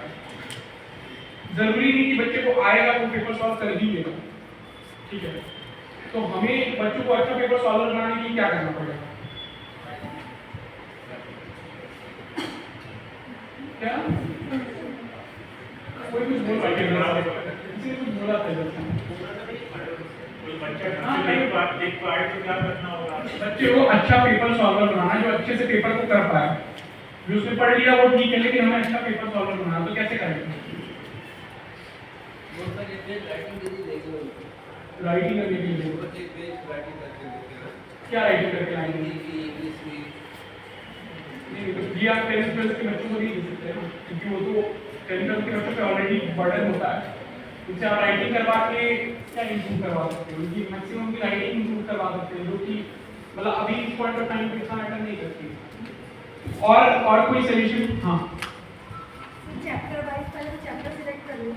जरूरी नहीं कि बच्चे को आएगा वो पेपर सॉल्व कर ही लेगा, ठीक है। तो हमें बच्चों को अच्छा पेपर सॉल्वर बनाने के लिए क्या करना पड़ेगा? क्या कोई कुछ बोल रहा है, किसी कुछ बोला था बच्चे को अच्छा पेपर सॉल्वर बनाना, जो अच्छे से पेपर को कर पाए। जो उसने पढ़ लिया वो ठीक है, लेकिन हमें अच्छा पेपर सॉल्वर बनाना, तो कैसे करेंगे? राइटिंग करने के लिए क्या राइटिंग करके आएंगे? नहीं तो ये आप 10th 12th के बच्चों को नहीं दे सकते ना, क्योंकि वो तो 10th 12th के बच्चों पे ऑलरेडी बर्डन होता है। उनसे आप राइटिंग करवा के क्या इम्प्रूव करवा सकते हो? उनकी मैक्सिमम की राइटिंग इम्प्रूव करवा सकते हैं, जो कि मतलब अभी इस पॉइंट ऑफ टाइम पे इतना मैटर नहीं करती। और कोई सोल्यूशन? हाँ, चैप्टर वाइज पहले चैप्टर सिलेक्ट कर लो,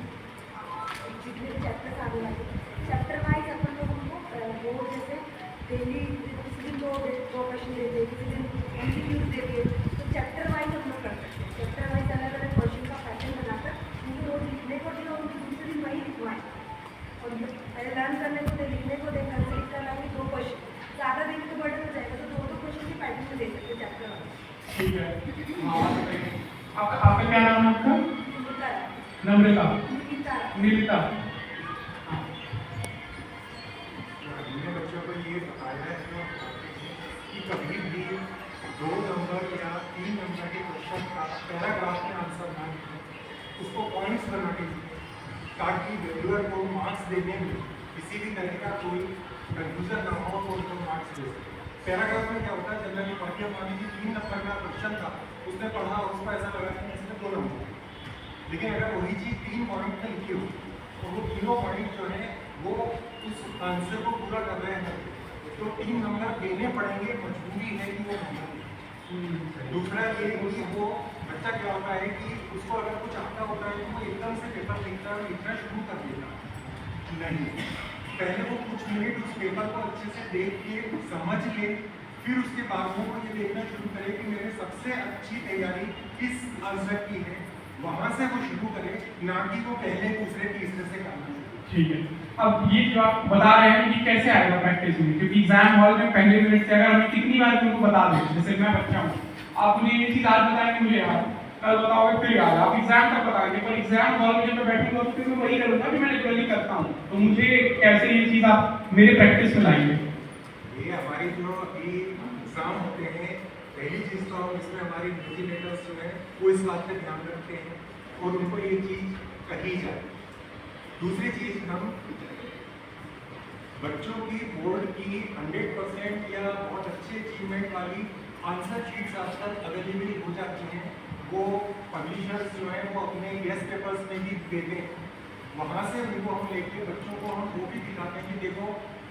जितने भी चैप्टर आने वाले चैप्टर वाइज अपन लोग उनको वो जैसे डेली किसी दिन दो क्वेश्चन देते हैं, किसी दिन एमसीक्यूज देते हैं, तो चैप्टर वाइज हम लोग कर सकते हैं। चैप्टर वाइज अलग अलग क्वेश्चन का पैटर्न बनाकर उनको रोज लिखने को दिया, उनको दूसरे दिन वही लिखवाएं और पहले लर्न करने को दे, लिखने को दे, कंसिडर कराएंगे 2 क्वेश्चन, ज़्यादा देने को बर्डन हो जाएगा तो 2 क्वेश्चन के पैटर्न में दे सकते हैं चैप्टर वाइज। ठीक है। आपका क्या नाम है आपका? नम्रता, नीलिता। हमने बच्चों को ये बताया है कि कभी भी 2 नंबर या 3 नंबर के क्वेश्चन का पैराग्राफ में आंसर ना लिखें, उसको पॉइंट्स बना के लिखें, ताकि रेगुलर को मार्क्स देने में किसी भी तरह का कोई कन्फ्यूजन ना हो तो उनको मार्क्स दे सकें। पैराग्राफ में क्या होता है, जनरली पढ़ के मान लीजिए 3 नंबर का क्वेश्चन था, उसने पढ़ा और उसको ऐसा लगा कि इसमें 2 नंबर, लेकिन अगर वही चीज़ 3 पॉइंट में लिखी हो तो वो तीनों पॉइंट जो है वो उस आंसर को पूरा कर रहे हैं, तो 3 नंबर देने पड़ेंगे, मजबूरी है कि वो नंबर। दूसरा ये कि वो बच्चा क्या होता है कि उसको अगर कुछ आता होता है तो वो एकदम से पेपर लिखता है और लिखना शुरू कर देता नहीं, पहले वो कुछ मिनट उस पेपर को अच्छे से देख के समझ ले, फिर उसके बाद में वो ये देखना शुरू करे कि मेरे सबसे अच्छी तैयारी किस आंसर की है, वहाँ से वो शुरू करे, ना कि वो पहले दूसरे तीसरे से करना। ठीक है। अब ये जो आप बता रहे हैं कि कैसे आएगा प्रैक्टिस में, क्योंकि एग्जाम हॉल में पहले मिनट से अगर हमें कितनी बार उनको बता दें, जैसे मैं बच्चा हूँ, आप मुझे ये चीज़ आज बताएंगे मुझे याद, कल बताओगे फिर याद, आप एग्जाम तक बताएंगे, पर एग्जाम हॉल में जब मैं बैठूंगा तो फिर मैं वही करूँगा कि मैं रेगुलरली करता हूँ, तो मुझे कैसे ये चीज़ आप मेरे प्रैक्टिस में लाएंगे? ये हमारी जो अभी एग्जाम होते हैं, पहली चीज़ तो हम इसमें हमारी इन्विजिलेटर्स जो है वो इस बात पे ध्यान रखते हैं और उनको ये चीज़ कही जाए। दूसरी चीज़, हम बच्चों की बोर्ड की 100% या बहुत अच्छे अचीवमेंट वाली आंसर शीट्स आजकल अवेलेबल हो जाती हैं, वो पब्लिशर्स जो हैं वो अपने गेस्ट पेपर्स में भी देते हैं, वहाँ से उनको हम लेके बच्चों को हम वो भी दिखाते हैं कि देखो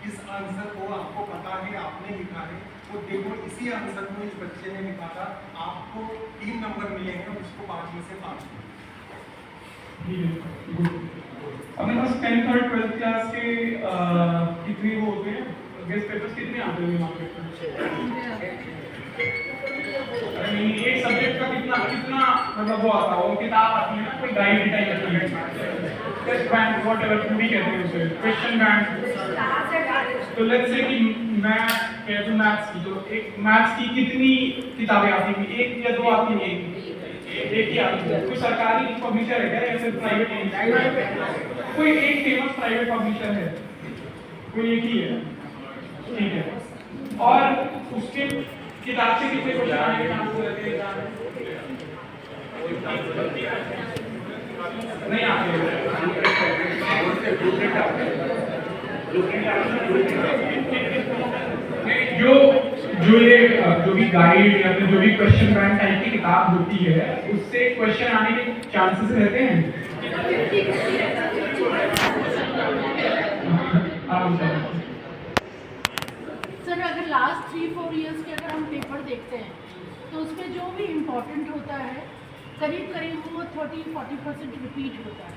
इस आंसर को आपको पता है, आपने लिखा है, तो देखो इसी आंसर को इस बच्चे ने लिखा था, आपको 3 नंबर मिलेंगे, उसको 5 में से 5 अपने पास 10th और 12th क्लास के कितने वो होते हैं गेस्ट पेपर्स, कितने आते हैं मार्केट में? अरे नहीं, एक सब्जेक्ट का कितना मतलब वो आता है, वो किताब आती है ना, कोई गाइड टाइप का टेस्ट बैंक व्हाटएवर भी कहते हैं उसे, क्वेश्चन बैंक। तो लेट्स से कि मैं कहता हूँ मैथ्स की, तो एक मैथ्स की कितनी किताबें आती हैं? 1 या 2 आती हैं? एक ही आती है। कोई सरकारी पब्लिशर है क्या या फिर प्राइवेट? कोई एक फेमस प्राइवेट पब्लिशर है, कोई एक ही है, ठीक है। और उसके किताब से कितने क्वेश्चन आने के चांस रहते हैं? नहीं आते। जो भी गाइड या फिर जो भी क्वेश्चन बैंक टाइप की किताब होती है, उससे क्वेश्चन आने के चांसेस रहते हैं? सर अगर लास्ट 3-4 इयर्स के अगर हम पेपर देखते हैं तो उसमें जो भी इम्पोर्टेंट होता है करीब करीब वो 30-40% रिपीट होता है।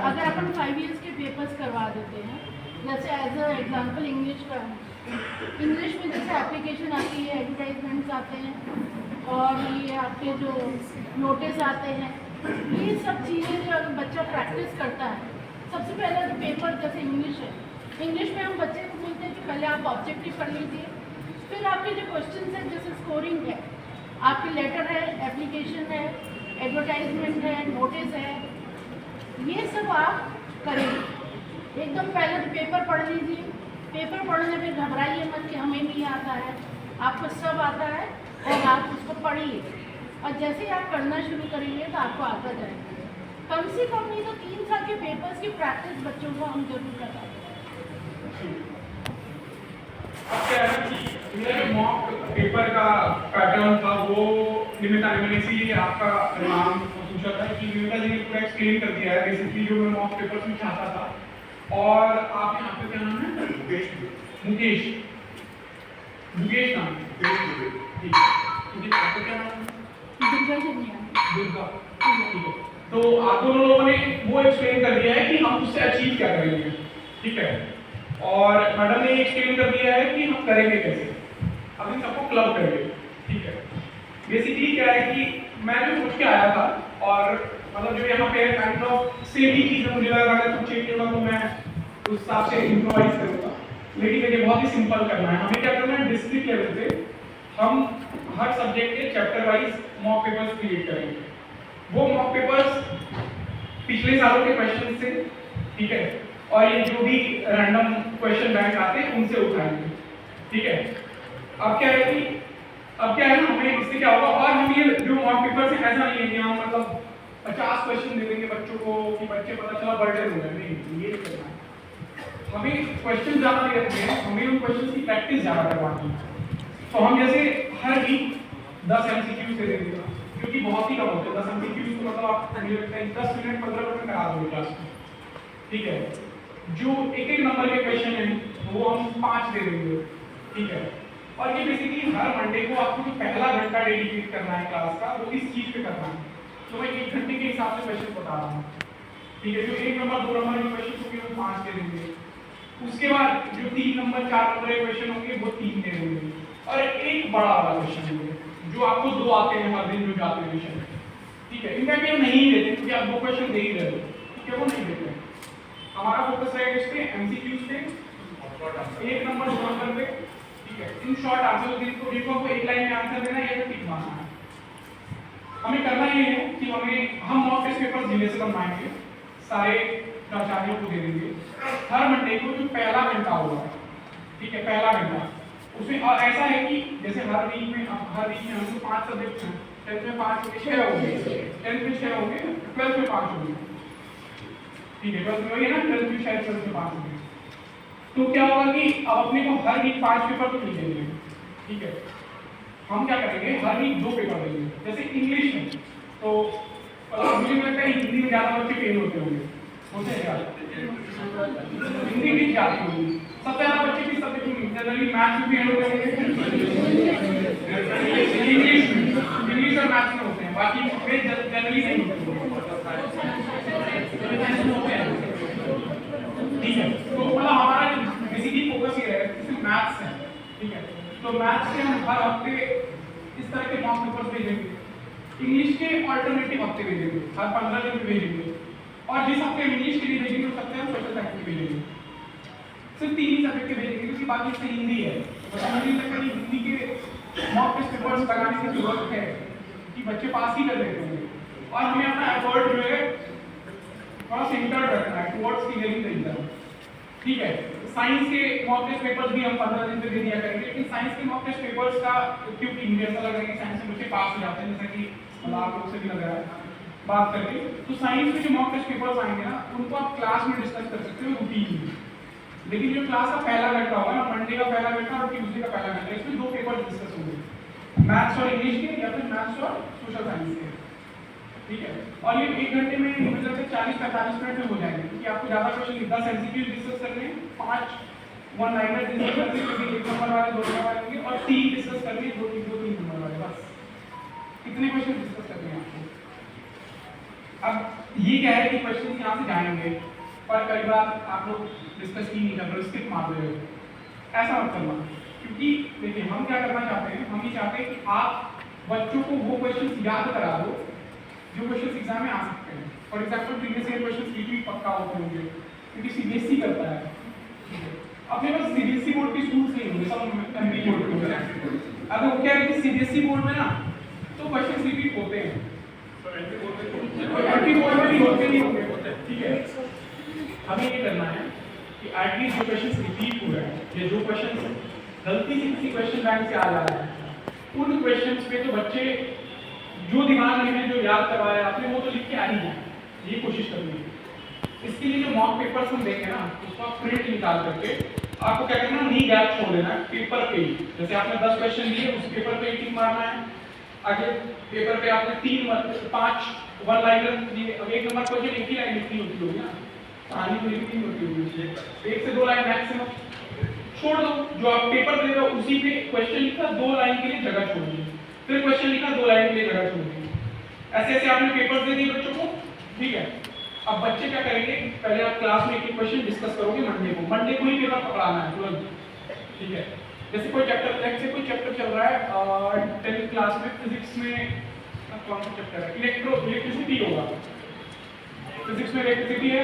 अगर अपन 5 इयर्स के पेपर्स करवा देते हैं, जैसे एज अ एग्जांपल इंग्लिश का, इंग्लिश में जैसे एप्लीकेशन आती है, एडवर्टाइजमेंट्स आते हैं और ये आपके जो नोटिस आते हैं, ये सब चीज़ें जो अगर बच्चा प्रैक्टिस करता है, सबसे पहले जो पेपर जैसे इंग्लिश है, इंग्लिश में हम बच्चे को बोलते हैं कि पहले आप ऑब्जेक्टिव पढ़ लीजिए, फिर आपके जो क्वेश्चन है जैसे स्कोरिंग है, आपके लेटर है, एप्लीकेशन है, एडवर्टाइजमेंट है, नोटिस है, ये सब आप करेंगे। एकदम पहले तो पेपर पढ़ लीजिए, पेपर पढ़ने में घबराइए मत कि हमें नहीं आता है, आपको सब आता है और आप उसको पढ़िए और जैसे ही आप पढ़ना शुरू करेंगे तो आपको आता जाएगा। कम से कम नहीं तो 3 उन साल के पेपर्स की प्रैक्टिस बच्चों को हम जरूर करवाते हैं। अब क्या है कि मेरा जो मॉक पेपर का पैटर्न था वो निमिता ने मैंने इसीलिए आपका नाम पूछा था कि निमिता जी ने पूरा एक्सप्लेन कर दिया है बेसिकली जो मैं मॉक पेपर में चाहता था। और आप यहाँ पे क्या नाम है? मुकेश मुकेश नाम है। ठीक है, आपका क्या नाम है? दुर्गा जनिया। दुर्गा, ठीक है। तो आप दोनों लोगों ने वो एक्सप्लेन कर दिया है कि हम उससे अचीव क्या करेंगे, ठीक है। और मैडम ने एक्सप्लेन कर दिया है कि हम करेंगे कैसे, अब इन सबको क्लब करेंगे, ठीक है। बेसिकली क्या है कि मैं जो सोच के आया था और मतलब जो यहाँ पे काइंड ऑफ सेम ही चीज़ मुझे लगा अगर कुछ चेंज होगा तो मैं उस हिसाब से इम्प्रोवाइज करूँगा, लेकिन देखिए बहुत ही सिंपल करना है। हमें क्या करना है, डिस्ट्रिक्ट लेवल पे हम हर सब्जेक्ट के chapter wise mock papers create करेंगे। वो मॉक पेपर्स पिछले सालों के क्वेश्चन से, ठीक है, और ये जो भी रैंडम क्वेश्चन बैंक आते हैं उनसे उठाएंगे, ठीक है। अब क्या है कि अब क्या है ना, हमें इससे क्या होगा, और हम ये जो मॉक पेपर से ऐसा नहीं है कि हम मतलब 50 क्वेश्चन दे देंगे बच्चों को कि बच्चे पता चला बर्डन हो गए, नहीं, ये नहीं करना है। हमें क्वेश्चन ज़्यादा नहीं रखने हैं, हमें उन क्वेश्चन की प्रैक्टिस ज़्यादा करवानी है। तो हम जैसे हर वीक 10 MCQs दे देंगे, क्योंकि बहुत ही कम होते हैं 10 MCQs, तो मतलब आप मुझे लगता है 10 मिनट 15 मिनट करा दोगे क्लास में, ठीक है। जो एक एक नंबर के क्वेश्चन हैं वो हम 5 दे देंगे, ठीक है। और ये बेसिकली हर मंडे को आपको जो पहला घंटा डेडिकेट करना है क्लास का वो इस चीज़ पे करना है। तो मैं 1 घंटे के हिसाब से क्वेश्चन बता रहा हूँ, ठीक है। जो 1 नंबर 2 नंबर के क्वेश्चन होंगे वो 5 दे देंगे, उसके बाद जो 3 नंबर 4 नंबर के क्वेश्चन होंगे वो 3 दे देंगे, और एक बड़ा वाला क्वेश्चन होंगे जो आपको 2 आते हैं हर दिन जो जाते हैं क्वेश्चन, ठीक है। इनफैक्ट ये नहीं देते क्योंकि आप 2 क्वेश्चन दे ही रहे हो, ठीक है, वो नहीं देते। हमारा फोकस रहेगा इस पे MCQs पे, 1 नंबर 2 नंबर पे, ठीक है। इन शॉर्ट आंसर जिनको आपको एक लाइन में आंसर देना है या फिर टिक मारना है। हमें करना ये है कि हम मॉक टेस्ट पेपर जिले से बनवाएंगे, सारे प्राचार्यों को दे देंगे हर मंडे को जो पहला घंटा होगा, ठीक है, पहला घंटा उसमें। और ऐसा है कि जैसे हर वीक में हमको 5 सब्जेक्ट हैं, 10th में 5 होंगे, 6 होंगे, 10th में 6 होंगे, 12th में 5 होंगे, ठीक है। 12th में वही है ना, 12th में शायद 12th में 5 होंगे। तो क्या होगा कि अब अपने को हर वीक 5 पेपर तो नहीं देंगे, ठीक है। हम क्या करेंगे, हर वीक 2 पेपर देंगे। जैसे इंग्लिश में तो मुझे लगता है हिंदी में ज़्यादा बच्चे फेल होते होंगे, हिंदी भी ज़्यादा होगी। सबसे ज़्यादा बच्चे किस सब्जेक्ट में, जनरली मैथ्स में फेल होते होंगे, इंग्लिश और मैथ्स में होते हैं, बाकी जनरली नहीं होते, ठीक है। तो मतलब हमारा बेसिकली फोकस ये है कि मैथ्स है, ठीक है। तो मैथ्स के हम हर हफ्ते इस तरह के मॉक पेपर्स भेजेंगे, इंग्लिश के अल्टरनेटिव हफ्ते भेजेंगे, हर 15 दिन में भेजेंगे, और जिस हफ्ते इंग्लिश के लिए भेजेंगे उस हफ्ते हम सोशल साइंस के भेजेंगे। सिर्फ 3 ही सब्जेक्ट के भेजेंगे क्योंकि बाकी से हिंदी है, तो मुझे लगता है हिंदी के मॉक टेस्ट पेपर्स लगाने की जरूरत है कि बच्चे पास ही कर लेते हैं। और हमें अपना एफर्ट जो है थोड़ा सेंटर्ड रखना है टुवर्ड्स क्लियरिंग द एग्जाम, ठीक है। साइंस के मॉक टेस्ट पेपर्स भी हम 15 दिन पे दे दिया करेंगे, लेकिन साइंस के मॉक टेस्ट पेपर्स का क्योंकि मुझे ऐसा लग रहा है कि साइंस में बच्चे पास हो जाते हैं, जैसा कि मतलब आप लोग से भी लग रहा है बात करके। तो साइंस में जो मॉक टेस्ट पेपर्स आएंगे ना उनको आप क्लास में डिस्कस कर सकते हो रूटीन में, लेकिन जो क्लास का पहला घंटा होगा ना, मंडे का पहला घंटा और ट्यूसडे का पहला घंटा, इसमें 2 पेपर डिस्कस होंगे, मैथ्स और इंग्लिश के या फिर मैथ्स और सोशल साइंस के, ठीक है। और ये 1 घंटे में मतलब 40-45 मिनट में हो जाएंगे क्योंकि आपको ज़्यादा क्वेश्चन 10 MCQ डिस्कस करने, 5 वन लाइनर डिस्कस करने क्योंकि 1 नंबर वाले 2 नंबर वाले और 3 डिस्कस करने 2-3 नंबर वाले, बस इतने क्वेश्चन डिस्कस करने हैं आपको। अब ये क्या है कि क्वेश्चन यहाँ से जाएंगे पर कई बार आप लोग डिस्कस ही नहीं कर रहे, स्किप मार रहे हो, ऐसा मत करना। क्योंकि देखिए हम क्या करना चाहते हैं, हम ये चाहते हैं कि आप बच्चों को वो क्वेश्चन याद करा दो जो क्वेश्चन एग्जाम में आ सकते हैं। For example previous year question भी पक्का होते होंगे क्योंकि CBSE करता है, अपने पास CBSE बोर्ड के स्कूल्स नहीं होंगे, सब MP बोर्ड के होंगे। अगर वो क्या है कि CBSE बोर्ड में ना तो क्वेश्चन रिपीट होते हैं, MP बोर्ड में भी होते नहीं होंगे, ठीक है। हमें ये करना है कि एटलीस्ट जो क्वेश्चन रिपीट हो रहे हैं या जो क्वेश्चन गलती से किसी क्वेश्चन बैंक से आ जा रहा है उन क्वेश्चंस पे तो बच्चे जो दिमाग में है जो याद करवाया आपने वो तो लिख के आ ही जाए, ये कोशिश करनी है। इसके लिए जो मॉक पेपर्स हम देंगे ना उसको आप प्रिंट निकाल करके आपको क्या करना है, नी गैप छोड़ देना है पेपर पे ही। जैसे आपने 10 क्वेश्चन दिए उस पेपर पे टिक मारना है। आगे पेपर पे आपने 5 वन लाइनर दिए। अब एक नंबर क्वेश्चन एक ही लाइन लिखनी होती होगी ना, कहानी तो लिखनी होती होगी, 1 से 2 लाइन मैक्सिमम छोड़ दो। जो आप पेपर दे रहे हो उसी पे क्वेश्चन लिखा, 2 लाइन के लिए जगह छोड़ दी, फिर क्वेश्चन लिखा, 2 लाइन के लिए जगह छोड़ दी। ऐसे ऐसे आपने पेपर दे दिए बच्चों को, ठीक है। अब बच्चे क्या करेंगे, पहले आप क्लास में एक क्वेश्चन डिस्कस करोगे मंडे को ही पेपर पकड़ाना है तुरंत, ठीक है। जैसे कोई चैप्टर चल रहा है 10th क्लास में, फिजिक्स में कौन सा चैप्टर है, इलेक्ट्रिसिटी होगा। फिजिक्स में इलेक्ट्रिसिटी है,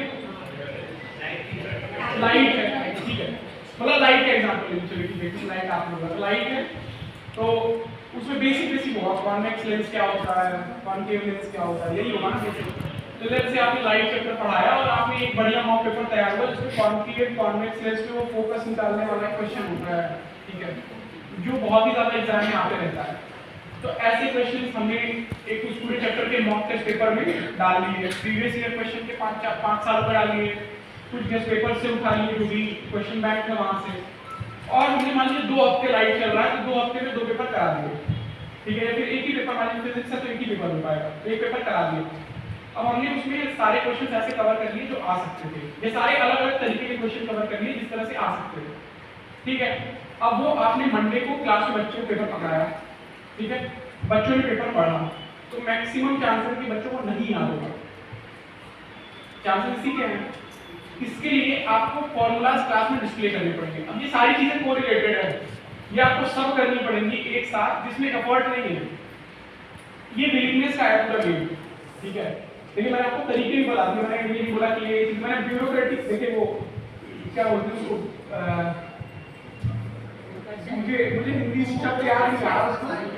लाइट है, ठीक है। मतलब लाइट का एग्जांपल ले चलिए, ठीक है, लाइट आप लोग लाइट है तो उसमें बेसिक होगा, कॉन्वेक्स लेंस क्या होता है, कॉनकेव लेंस क्या होता है, यही होगा ना बेसिक। तो जैसे आपने लाइट चैप्टर पढ़ाया और आपने एक बढ़िया मॉक पेपर तैयार हुआ जिसमें कॉनकेव कॉन्वेक्स लेंस पे वो फोकस निकालने वाला क्वेश्चन होता है, ठीक है, जो बहुत ही ज्यादा एग्जाम में आते रहता है। तो ऐसे क्वेश्चन हमने एक उस पूरे चैप्टर के मॉक टेस्ट पेपर में डाल दिए। प्रीवियस ईयर क्वेश्चन के 5 साल पर डाल दिए, कुछ गेस्ट पेपर से उठा लिए जो भी क्वेश्चन बैंक था वहां से, और हमने मान लीजिए 2 हफ्ते लाइट चल रहा है तो 2 हफ्ते में 2 पेपर करा दिए, ठीक है। फिर एक ही पेपर, मान लीजिए फिजिक्स है तो एक ही पेपर हो पाएगा, तो एक पेपर करा दिए। अब हमने उसमें सारे क्वेश्चन ऐसे कवर कर लिए जो आ सकते थे, ये सारे अलग अलग तरीके के क्वेश्चन कवर कर लिए जिस तरह से आ सकते थे, ठीक है। अब वो आपने मंडे को क्लास में बच्चों को पेपर पकड़ाया, ठीक है, बच्चों ने पेपर पढ़ा, तो मैक्सिमम चांसेस कि बच्चों को नहीं याद होगा। चांसेस इसी के हैं, इसके लिए आपको फॉर्मूलाज क्लास में डिस्प्ले करने पड़ेंगे। अब ये सारी चीजें कोरिलेटेड है, ये आपको सब करनी पड़ेंगी एक साथ, जिसमें एफर्ट नहीं है, ये विलिंगनेस का है पूरा गेम, ठीक है। देखिए मैंने आपको तरीके भी बता दिए, मैंने ये नहीं बोला कि ये चीज, मैंने ब्यूरोक्रेटिक, देखिए वो क्या बोलते हैं उसको, मुझे हिंदी शब्द याद नहीं आ रहा उसको, नहीं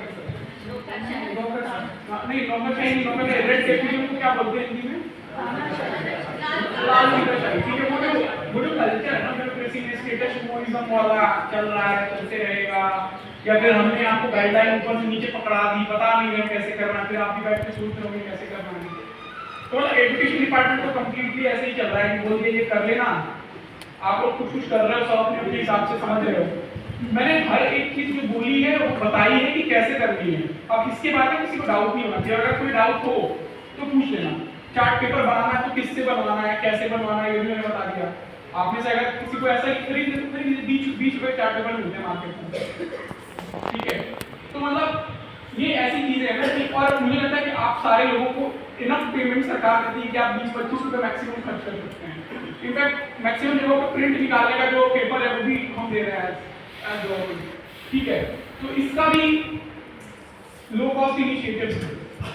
रेड टेप को क्या बोलते हैं हिंदी में, लालशाही, ठीक है। वो जो कल्चर है ना, ब्यूरोक्रेसी में स्टेटस कोइज्म वाला चल रहा है, चलते रहेगा, या फिर हमने आपको गाइडलाइन ऊपर से नीचे पकड़ा दी, पता नहीं है कैसे करना है, फिर आप भी बैठ के सोच रहे होंगे कैसे करना है। तो एजुकेशन डिपार्टमेंट तो कंप्लीटली ऐसे ही चल रहा है कि बोल दिए ये कर लेना, आप लोग कुछ कर रहे हो, सब अपने अपने हिसाब से समझ रहे हो। मैंने हर एक चीज जो बोली है वो बताई है कि कैसे करनी है। अब इसके बारे में किसी को डाउट नहीं होना चाहिए, अगर कोई डाउट हो तो पूछ लेना। चार्ट पेपर बनाना है तो किससे बनवाना है, कैसे बनवाना है, ये भी मैंने बता दिया। आप में से अगर किसी को ऐसा खरीदने तो खरीद, 20 रुपए चार्ट पेपर मिलते हैं मार्केट में, ठीक है। तो मतलब ये ऐसी चीजें हैं ना, और मुझे लगता है कि आप सारे लोगों को इनफ पेमेंट सरकार देती है कि आप 20-25 रुपए मैक्सिमम खर्च कर सकते हैं। इनफैक्ट मैक्सिमम जगहों पर प्रिंट निकालने का जो पेपर है वो भी हम दे रहे हैं एज गवर्नमेंट, ठीक है। तो इसका भी लो कॉस्ट इनिशिएटिव है।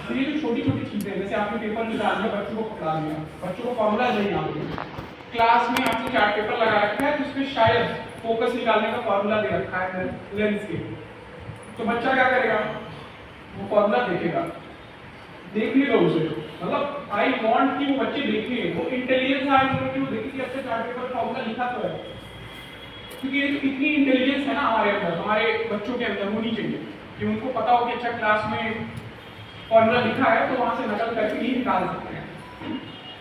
तो ये जो छोटी छोटी चीजें हैं, जैसे आपने पेपर निकाल दिया, बच्चों को पकड़ा दिया, बच्चों को फॉर्मूला नहीं आता, क्लास में आपने चार्ट पेपर लगा रखा है जिसमें शायद फोकस निकालने का फॉर्मूला दे रखा है लेंस के, तो बच्चा क्या करेगा, वो फॉर्मूला देखेगा, देखने दो उसे, मतलब आई वांट कि वो बच्चे देखें, वो इंटेलिजेंस है कि वो देखें कि अच्छा चार्ट पेपर फॉर्मूला लिखा तो है, क्योंकि ये इतनी इंटेलिजेंस है ना हमारे अंदर, हमारे बच्चों के अंदर होनी चाहिए कि उनको पता हो कि अच्छा क्लास में फॉर्मूला लिखा है तो वहां से नकल करके ही निकाल सकते हैं।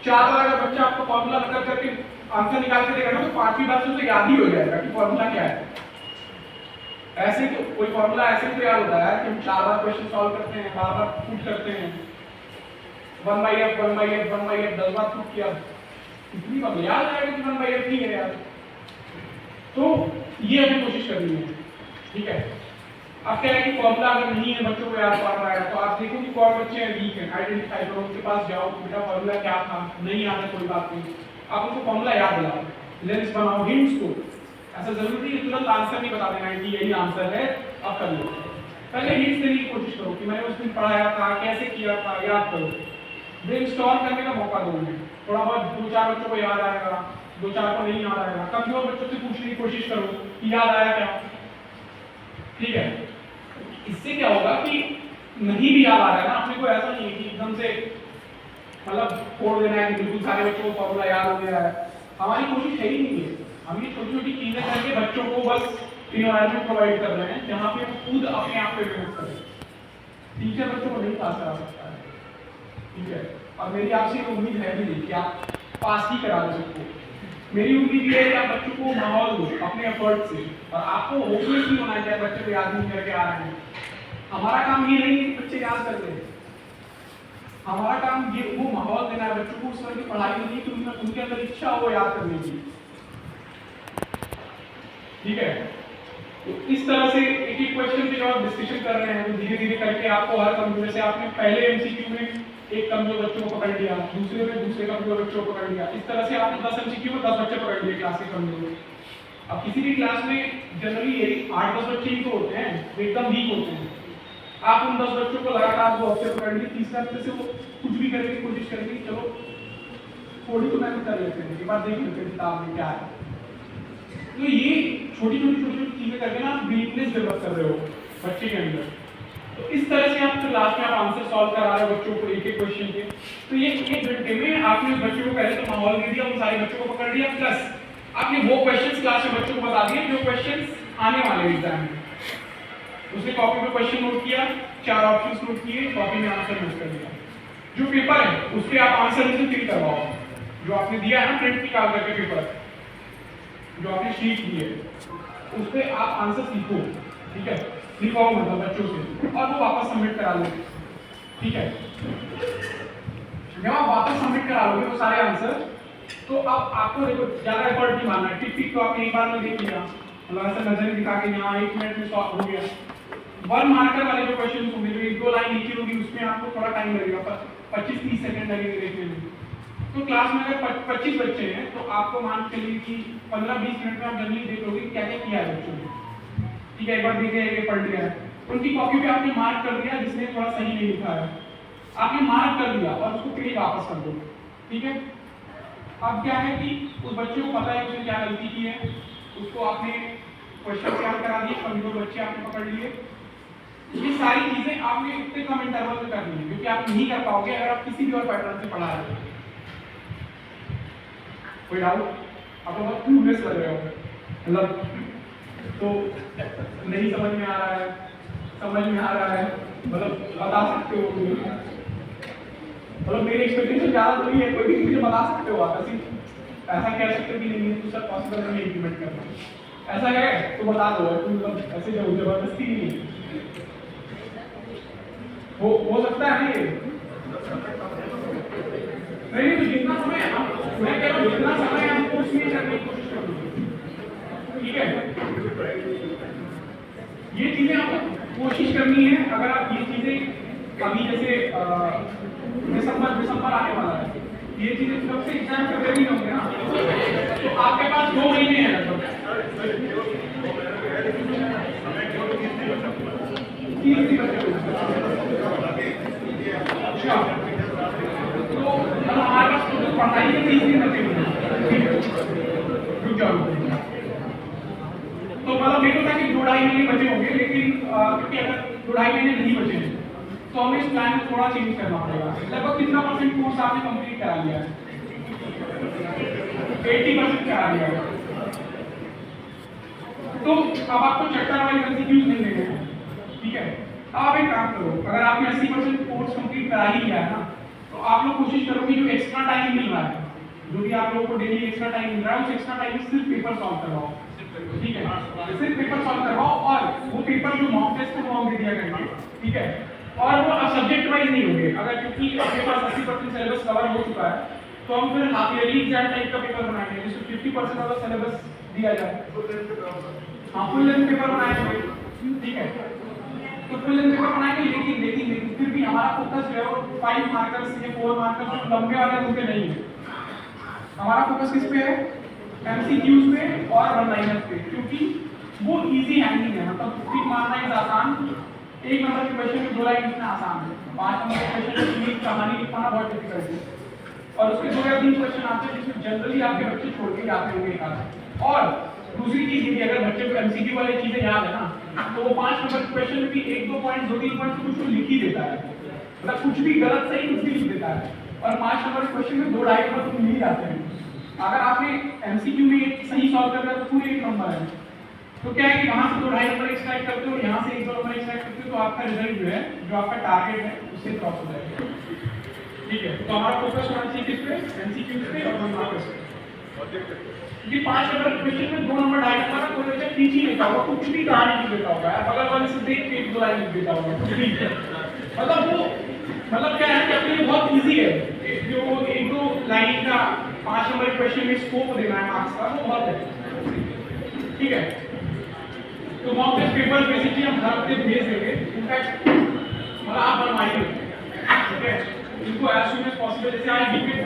4 बार अगर बच्चा आपको फॉर्मूला नकल करके आंसर निकाल के देगा ना तो 5वीं बार से उसे याद ही हो जाएगा कि फॉर्मूला क्या है। ऐसे तो कोई फॉर्मूला ऐसे तो याद होता है कि हम 4 बार क्वेश्चन सॉल्व करते हैं, बार बार पुट करते हैं, 1/f 1/f 1/f 10 बार पुट किया, इतनी बार याद आएगा कि 1/f ही है यार। तो ये हमें कोशिश करनी है, ठीक है। अब क्या है कि फॉर्मूला अगर नहीं है बच्चों को याद पड़ रहा है तो आप देखो कि कौन बच्चे हैं वीक हैं, आइडेंटिफाई करो, उनके पास जाओ, बेटा फॉर्मूला क्या था, नहीं याद है कोई बात नहीं, आप उनको फॉर्मूला याद दिलाओ, लेंस बनाओ, हिंट्स को, ऐसा जरूरी है तुरंत आंसर नहीं बता देना है कि यही आंसर है, अब कर लो, पहले हिंट्स देने की कोशिश करो कि मैंने उस दिन पढ़ाया था, कैसे किया था, याद करो, ब्रेनस्टॉर्म करने का मौका दो उन्हें, थोड़ा बहुत 2-4 बच्चों को याद आएगा, 2-4 को नहीं याद आएगा, कभी और बच्चों से पूछने की कोशिश करो कि याद आया क्या, ठीक है। इससे क्या होगा कि नहीं भी याद आ रहा है ना, अपने को ऐसा नहीं है कि एकदम से मतलब छोड़ देना है कि बिल्कुल सारे बच्चों को फॉर्मूला याद हो गया है, हमारी कोशिश है ही नहीं है। हम ये छोटी छोटी चीजें करके बच्चों को बस इन्वायरमेंट प्रोवाइड कर रहे हैं जहाँ पे वो खुद अपने आप पे मेहनत करें। टीचर बच्चों को नहीं पास करा सकता है, ठीक है। और मेरी आपसे उम्मीद है भी नहीं कि आप पास ही करा दो सबको। मेरी उम्मीद ये है कि आप बच्चों को माहौल दो अपने एफर्ट से, और आपको होपलेस नहीं होना चाहिए बच्चे को याद नहीं करके आ रहे हैं। हमारा काम ये नहीं है कि बच्चे याद कर लें, हमारा काम ये वो माहौल देना है बच्चों को, उस तरह की पढ़ाई नहीं कि उनके अंदर इच्छा हो याद करने की। ठीक है, तो इस तरह से एक एक क्वेश्चन पे जब आप डिस्कशन कर रहे हैं तो धीरे धीरे करके आपको हर कमजोर से आपने पहले एमसीक्यू में एक कमजोर बच्चों को पकड़ लिया, दूसरे में दूसरे कमजोर बच्चों को पकड़ लिया, इस तरह से आपने 10 एमसीक्यू में 10 बच्चे पकड़ लिए क्लास के कमजोर। अब किसी भी क्लास में जनरली यही 8-10 बच्चे ही तो होते हैं जो एकदम वीक होते हैं। आप उन 10 बच्चों को लगातार 2 हफ्ते पकड़ लिए, तीसरे हफ्ते से वो कुछ भी करने की कोशिश करेंगे, चलो थोड़ी तो मेहनत कर लेते हैं, एक बार देख लेते हैं किताब में क्या है। तो ये छोटी छोटी चीजें करके ना आप वीकनेस डेवलप कर रहे हो बच्चे के अंदर। तो इस तरह से आप क्लास में आप आंसर सॉल्व करा रहे हो बच्चों को एक एक क्वेश्चन के। तो ये 1 घंटे में आपने बच्चों को पहले तो माहौल दे दिया, उन सारे बच्चों को पकड़ लिया, प्लस आपने वो क्वेश्चंस क्लास में बच्चों को बता दिए जो क्वेश्चंस आने वाले एग्जाम में। उसने कॉपी पे क्वेश्चन नोट किया, 4 ऑप्शंस नोट किए, कॉपी में आंसर नोट कर दिया। जो पेपर है उस पे आप आंसर से फिल करवाओ, जो आपने दिया है ना प्रिंट निकाल करके पेपर, जो आपने शीट दी है उस पे आप आंसर सीखो। ठीक है, लिखवाओ मतलब बच्चों से, और वो वापस सबमिट करा लो। ठीक है, जब आप वापस सबमिट करा लोगे वो सारे आंसर, तो अब आपको देखो ज्यादा एफर्ट नहीं मारना है। टिक तो आपने एक बार में देख लिया, मतलब ऐसा नजर दिखा के यहाँ 1 मिनट में सॉल्व हो गया। 1 मार्कर वाले जो क्वेश्चन होंगे, जो 1-2 लाइन लिखी होगी, उसमें आपको थोड़ा टाइम लगेगा, 25-30 सेकंड लगेंगे देखने में। तो क्लास में अगर 25 बच्चे हैं तो आपको मान के चलिए कि 15-20 मिनट में आप जल्दी देख लोगे क्या क्या किया है बच्चों ने। ठीक है, एक बार देखे, एक पढ़ लिया है, उनकी कॉपी पे आपने मार्क कर दिया जिसने थोड़ा सही नहीं लिखा है, आपने मार्क कर दिया और उसको पेज वापस कर दो। ठीक है, अब क्या है कि उस बच्चे को पता है उसने क्या गलती की है, उसको आपने क्वेश्चन सॉल्व करा दिए, कमजोर बच्चे आपने पकड़ लिए। ये सारी चीजें आपने इतने कम इंटरवल में करनी है, क्योंकि आप नहीं कर पाओगे अगर आप किसी भी और पैटर्न से पढ़ा रहे हो। कोई डाउट? आप बहुत क्यूरियस लग रहे हो, मतलब तो नहीं समझ में आ रहा है, समझ में आ रहा है, मतलब बता सकते हो, मतलब मेरी एक्सपेक्टेशन ज़्यादा तो नहीं है, कोई भी मुझे बता सकते हो आप, ऐसा कह सकते कि नहीं तो सर पॉसिबल नहीं इम्प्लीमेंट करना, ऐसा है तो बता दो, मतलब ऐसे जबरदस्ती नहीं है, हो सकता है ये नहीं तो जितना समय है मैं कह रहा हूँ जितना समय हम कोर्स में करने की कोशिश करूँगी। ठीक है, ये चीजें आपको कोशिश करनी है। अगर आप ये चीजें अभी जैसे दिसंबर आने वाला है, ये चीजें कब से एग्जाम कर रही होंगे ना, तो आपके पास 2 महीने हैं लगभग, 30 बच्चे। अच्छा, तो हमारे पास पढ़ाई के 30 दिन बचे हुए हैं, रुक जाओ। तो मतलब मेरे को था कि 2-2.5 महीने बचे होंगे, लेकिन क्योंकि अगर 2-2.5 महीने नहीं बचे हैं तो हमें इस प्लान को थोड़ा चेंज करना पड़ेगा। लगभग कितना % कोर्स आपने कंप्लीट करा लिया है? 80% करा लिया है। तो अब आपको चैप्टर वाइज एमसीक्यूज नहीं लेने हैं। ठीक है, अब आप एक काम करो, अगर आपने 80% कोर्स कंप्लीट करा ही लिया है ना, तो आप लोग कोशिश करो कि जो एक्स्ट्रा टाइम मिल रहा है, जो भी आप लोगों को डेली एक्स्ट्रा टाइम मिल रहा है, उस एक्स्ट्रा टाइम में सिर्फ पेपर सॉल्व करवाओ। ठीक है, सिर्फ पेपर सॉल्व करवाओ, और वो पेपर जो मॉक टेस्ट है वो हम दे दिया करेंगे। ठीक है, और वो अब सब्जेक्ट वाइज नहीं होंगे, अगर क्योंकि आपके पास 80% सिलेबस कवर हो चुका है तो हम फिर हाफ ईयरली एग्जाम टाइप का पेपर बनाएंगे जिसमें 50% वाला सिलेबस दिया जाए। हाँ, फुल लेंथ पेपर बनाएंगे। ठीक है, तो फुल लेंथ पेपर बनाएंगे, लेकिन फिर भी हमारा फोकस जो है वो 5 मार्कर्स या 4 मार्कर्स जो लंबे वाले उन पे नहीं है। हमारा फोकस किस पे है? एमसीक्यूज पे और वन लाइनर्स पे, क्योंकि वो इजी हैंडलिंग है, मतलब टिक मारना इज आसान, 1 नंबर के क्वेश्चन में 2 लाइन लिखना आसान है, 5 नंबर के क्वेश्चन में कहानी लिखना बहुत डिफिकल्ट है, और उसके 2 या 3 क्वेश्चन आते हैं जिसमें जनरली आपके बच्चे छोड़ के जाते होंगे एक आध। और दूसरी चीज ये कि अगर बच्चे को एमसीक्यू वाली चीजें याद है ना, तो वो 5 नंबर के क्वेश्चन में भी 1-2 पॉइंट 2-3 पॉइंट कुछ तो लिख ही देता है, मतलब कुछ भी गलत सही कुछ भी लिख देता है, और 5 नंबर के क्वेश्चन में 2-2.5 नंबर तो मिल ही जाते हैं। अगर आपने एमसीक्यू में सही सॉल्व कर दिया तो पूरे 1 नंबर है, तो क्या है कि वहां से 2-2.5 नंबर एक्सट्रैक्ट करते हो, यहाँ से 1-2 नंबर एक्सट्रैक्ट करते हो, तो आपका रिजल्ट जो है, जो आपका टारगेट है, उससे क्रॉस हो जाएगा। ठीक है, तो हमारा फोकस होना चाहिए किस पे, एमसीक्यूज पे और 1 मार्क्स पे। क्योंकि 5 नंबर क्वेश्चन में 2 नंबर ढाई नंबर का कोई बच्चा खींच ही लेता होगा, कुछ भी कहानी नहीं देता होगा यार, बगल वाले से देख के 2 लाइन लिख देता होगा, कुछ भी। मतलब क्या है कि अपने लिए बहुत इजी है, जो 1-2 लाइन का 5 नंबर क्वेश्चन में स्कोप देना है मार्क्स का, वो बहुत है। ठीक है, तो मॉक टेस्ट पेपर बेसिकली हम घर पे भेज देंगे, इनफैक्ट मतलब आप बनवाइए, ठीक है, इनको एज सून एज पॉसिबल, जैसे आज वीकेंड है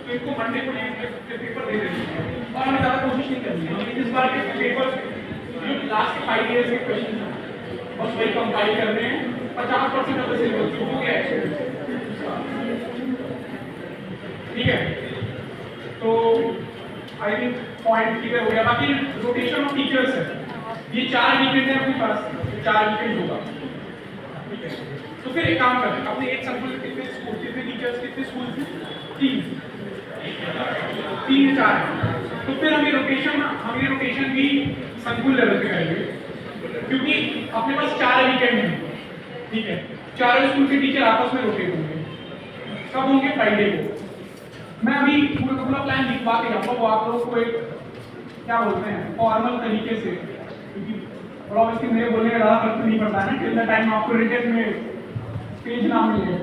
तो इनको मंडे को पेपर दे देंगे, और हमें ज़्यादा कोशिश नहीं करनी है, इस बार के पेपर जो लास्ट के 5 ईयर्स के क्वेश्चन हैं बस वही कंपाइल कर रहे हैं, 50% ऑफ द सिलेबस हो गया है। ठीक है, तो आई थिंक पॉइंट क्लियर हो गया। बाकी रोटेशन ऑफ टीचर्स है, ये 4 वीकेंड है अपने पास, 4 वीकेंड होगा। ठीक है, तो फिर एक काम करें, अपने एक संकुल कितने स्कूल, कितने टीचर्स, कितने स्कूल थे, 3 या 4 है, तो फिर हम ये रोटेशन भी संकुल लेवल पे करेंगे, क्योंकि अपने पास 4 वीकेंड है। ठीक है, 4 स्कूल के टीचर आपस में रोटेट होंगे, कब होंगे, फ्राइडे को। मैं अभी पूरा प्लान लिखवा के जाऊंगा, वो आप लोगों को एक क्या बोलते हैं फॉर्मल तरीके से, क्योंकि और ऑब्वियसली मेरे बोलने का ज़्यादा फर्क नहीं पड़ता है ना, टिल द टाइम आपको रिटन में पेज ना मिले,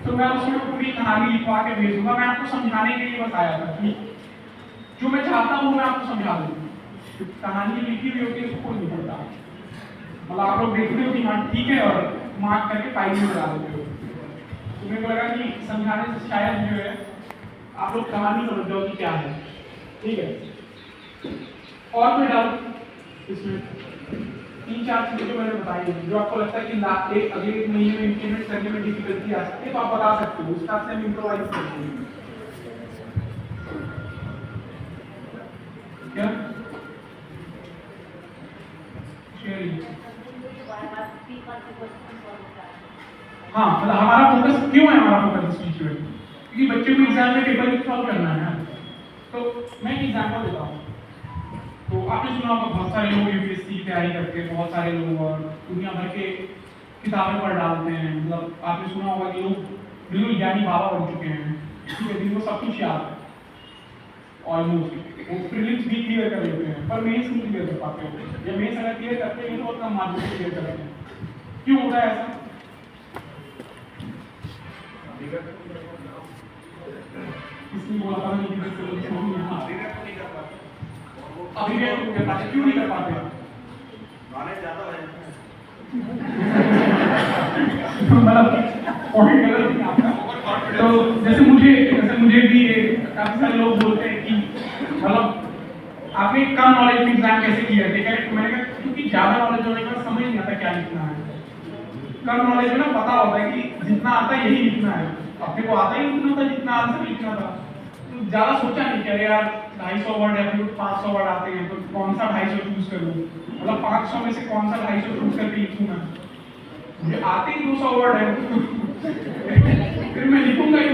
तो मैं उसमें पूरी कहानी लिखवा के भेजूंगा। मैं आपको समझाने के लिए बस आया था कि जो मैं चाहता हूँ मैं आपको समझा दूँ, कहानी लिखी हुई होती है उसको कोई नहीं पढ़ता, मतलब आप लोग देखते हो कि हाँ ठीक है और मार्क करके फाइल में लगा देते हो। तो मेरे को लगा कि समझाने से शायद जो है आप लोग कहानी समझ जाओ कि क्या है। ठीक है, और कोई डाउट इसमें? 3-4 चीजें जो मैंने बताई है, जो आपको लगता है कि अगले 1 महीने में इम्प्लीमेंट करने में डिफिकल्टी आ सकती है, तो आप बता सकते हो, उस हिसाब से हम इम्प्रोवाइज करते हैं। क्या हाँ, मतलब हमारा फोकस क्यों है, हमारा फोकस इस चीज में, क्योंकि बच्चों को एग्जाम में पेपर सॉल्व करना है ना। तो मैं एक एग्जाम्पल देता हूँ, तो आपने सुना होगा बहुत सारे लोग यूपीएससी की तैयारी करते हैं, बहुत सारे लोग और दुनिया भर के किताबें पढ़ डालते हैं, मतलब आपने सुना होगा कि लोग बिल्कुल ज्ञानी बाबा बन चुके हैं, ठीक है, जिनको सब कुछ याद है ऑलमोस्ट, वो प्रीलिम्स भी क्लियर कर लेते हैं पर मेंस नहीं क्लियर कर पाते हो, या मेंस अगर क्लियर करते हैं तो बहुत कम मार्क्स से क्लियर करते हैं। क्यों होता है ऐसा? किसने बोला था नहीं कि अभिव्यक्त नहीं कर पाते, क्यों नहीं कर पाते? मतलब पॉइंट गलत नहीं आपका। तो जैसे मुझे भी काफी सारे लोग बोलते हैं कि मतलब आपने कम नॉलेज में एग्जाम कैसे किया है, करेक्ट? मैंने कहा क्योंकि ज्यादा नॉलेज होने का समझ नहीं आता क्या लिखना है। कम नॉलेज में ना पता होता है कि जितना आता है यही लिखना है, अपने को आता ही उतना था जितना आंसर लिखना था, तो ज्यादा सोचा नहीं क्या यार 250 वर्ड या फिर 500 वर्ड आते हैं तो कौन सा 250 चूज करूँ, मतलब 500 में से कौन सा 250 चूज करके लिखूँ मैं, मुझे आते ही 200 वर्ड है फिर मैं लिखूंगा ही।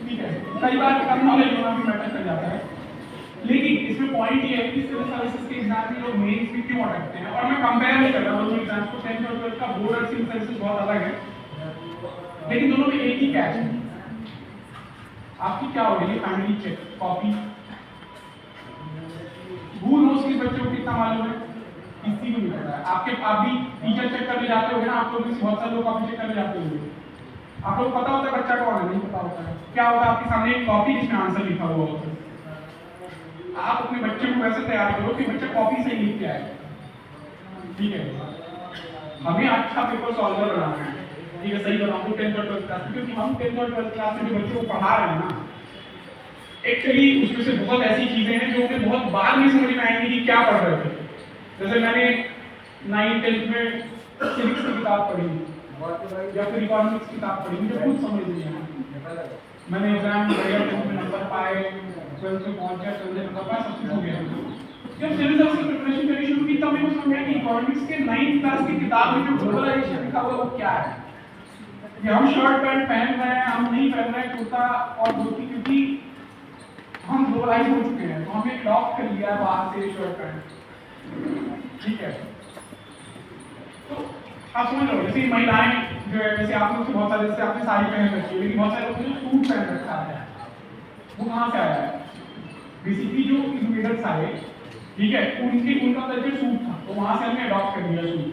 ठीक है, कई बार कम नॉलेज होना भी मैटर कर जाता है, लेकिन इसमें पॉइंट ये है कि सिविल सर्विसेज के एग्जाम में लोग मेंस में क्यों अटकते हैं, और मैं कंपेयर नहीं कर रहा हूँ दोनों एग्जाम्स को, 10th और 12th का बोर्ड और सिविल सर्विसेज बहुत अलग है, लेकिन दोनों में एक ही कैच है। आपकी क्या हो रही है फैमिली चेक कॉपी, भूल नोट्स के बच्चों को कितना मालूम है, किसी को नहीं पता है। आप भी टीचर चेक करने जाते होंगे ना, आप लोग बहुत सारे लोग कॉपी चेक करने जाते होंगे, आप लोग पता होता है बच्चा कौन है, नहीं पता होता है। क्या होता है, आपके सामने एक कॉपी जिसमें आंसर लिखा हुआ होता है, आप अपने बच्चे को वैसे तैयार करो कि बच्चा कॉपी से ही लिख के आए। ठीक है, हमें अच्छा पेपर सॉल्वर बनाना है, ठीक है, सही बताऊँ 10th और 12th क्लास में, क्योंकि हम 10th और 12th क्लास में जो बच्चों को पढ़ा रहे हैं ना, एक्चुअली उसमें से बहुत ऐसी चीजें हैं जो उन्हें बहुत बाद में समझ में आएंगी कि क्या पढ़ रहे थे। जैसे मैंने 9th 10th में सिविक्स की किताब पढ़ी या फिर इकोनॉमिक्स की किताब पढ़ी, मुझे खुद समझ नहीं आया, मैंने एग्जाम में नंबर पाए, 12th में पहुंच गया, 12th में नंबर पाए, सब कुछ हो गया। जब सिविल सर्विस की प्रिपरेशन करनी शुरू की तब मेरे को समझ आया कि इकोनॉमिक्स के 9th क्लास की किताब में जो ग्लोबलाइजेशन लिखा हुआ वो क्या है। कि हम शर्ट पैंट पहन रहे हैं, हम नहीं पहन रहे कुर्ता और धोती, क्योंकि हम ग्लोबलाइज हो चुके हैं, तो हमें अडॉप्ट कर लिया है बाहर से शर्ट पैंट। ठीक है, तो आप समझ लो जैसे महिलाएं जो है जैसे आप लोग से बहुत सारे, जैसे आपने साड़ी पहन रखी है, लेकिन बहुत सारे लोग ने सूट पहन रखा है, वो कहाँ से आया है? बेसिकली जो इन्वेडर्स आए, ठीक है, उनका कल्चर सूट था, तो वहाँ से हमने अडॉप्ट कर लिया सूट,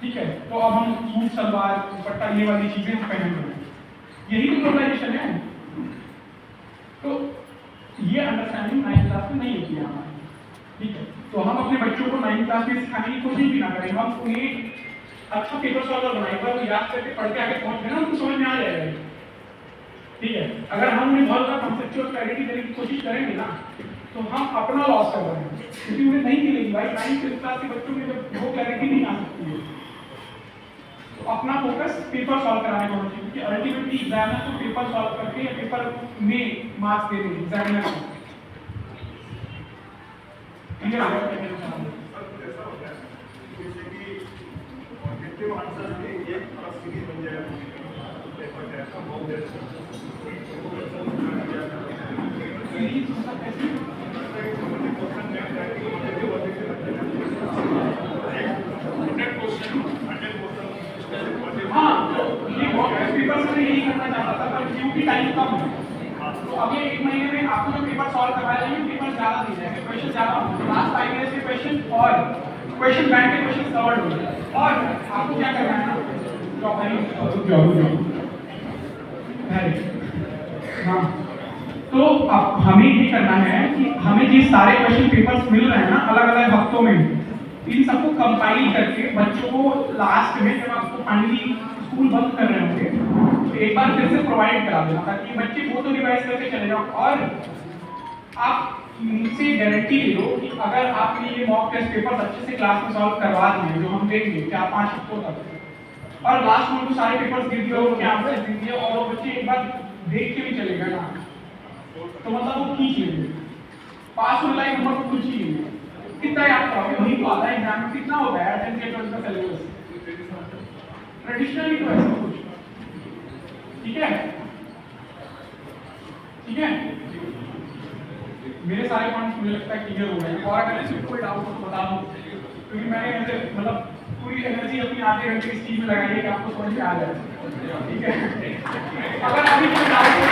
ठीक है। तो अब हम सूट, सलवार, दुपट्टा, ये वाली चीजें हम पहन रहे हैं, यही तो ग्लोबलाइजेशन है। तो ये अंडरस्टैंडिंग 9th क्लास में नहीं होती है हमारी, ठीक है। तो हम अपने बच्चों को 9th क्लास में सिखाने की कोशिश भी ना करें, हम उन्हें अच्छा पेपर सॉल्वर बनाए, वो याद करके पढ़ के आगे पहुंच गए ना, उनको समझ में आ जाएगा, ठीक है। अगर हम उन्हें बहुत ज़्यादा कॉन्सेप्चुअल क्लैरिटी देने की कोशिश करेंगे ना, तो हम अपना लॉस कर रहे हैं, क्योंकि उन्हें नहीं मिलेगी भाई। 9th क्लास के बच्चों में जब वो क्लैरिटी नहीं आ सकती है, तो अपना फोकस पेपर सॉल्व कराने का होना चाहिए, क्योंकि अल्टीमेटली एग्जामिनर को पेपर सॉल्व करके या पेपर में मार्क्स दे देंगे एग्जामिनर को। क्लियर हो गया? हाँ, ये पेपर में यही करना चाहता था, पर क्योंकि टाइम कम है, तो अगले 1 महीने में आपको जो पेपर सॉल्व करवाए जाएंगे, पेपर ज़्यादा दिए जाएंगे, क्वेश्चन ज़्यादा होंगे, लास्ट 5 ईयर्स के क्वेश्चन और क्वेश्चन बैंक के क्वेश्चन कवर्ड होंगे। और आपको क्या करना है ना, हाँ, तो अब हमें ये करना है कि हमें ये सारे क्वेश्चन पेपर्स मिल रहे हैं ना अलग अलग हफ्तों में, इन सबको कंपाइल करके बच्चों को लास्ट में जब आपको फाइनली स्कूल बंद कर रहे होंगे तो एक बार फिर से प्रोवाइड करा देना, ताकि बच्चे वो तो रिवाइज करके चले जाओ। और आप मुझसे गारंटी ले लो कि अगर आपने ये मॉक टेस्ट पेपर अच्छे से क्लास में सॉल्व करवा दिए, जो हम देंगे 4-5 हफ्तों तक, और लास्ट में उनको सारे पेपर्स गिर दिए और उनके आंसर दे दिए, और वो बच्चे एक बार देख के भी चले गए ना, तो मतलब वो खींच लेंगे, पास होने लायक नंबर को खींच लेंगे। कितना याद करोगे, वही तो आता है एग्जाम में, कितना होता है 10 के 12 का सिलेबस ट्रेडिशनली, तो ऐसा कुछ, ठीक है, ठीक है। मेरे सारे पॉइंट्स मुझे लगता है क्लियर हो गए हैं, और अगर इसमें कोई डाउट हो तो बता दो, क्योंकि मैंने ऐसे मतलब पूरी एनर्जी अपनी आधे घंटे इस चीज में लगाई है कि आपको समझ में आ जाए, ठीक है। अगर अभी कोई डाउट हो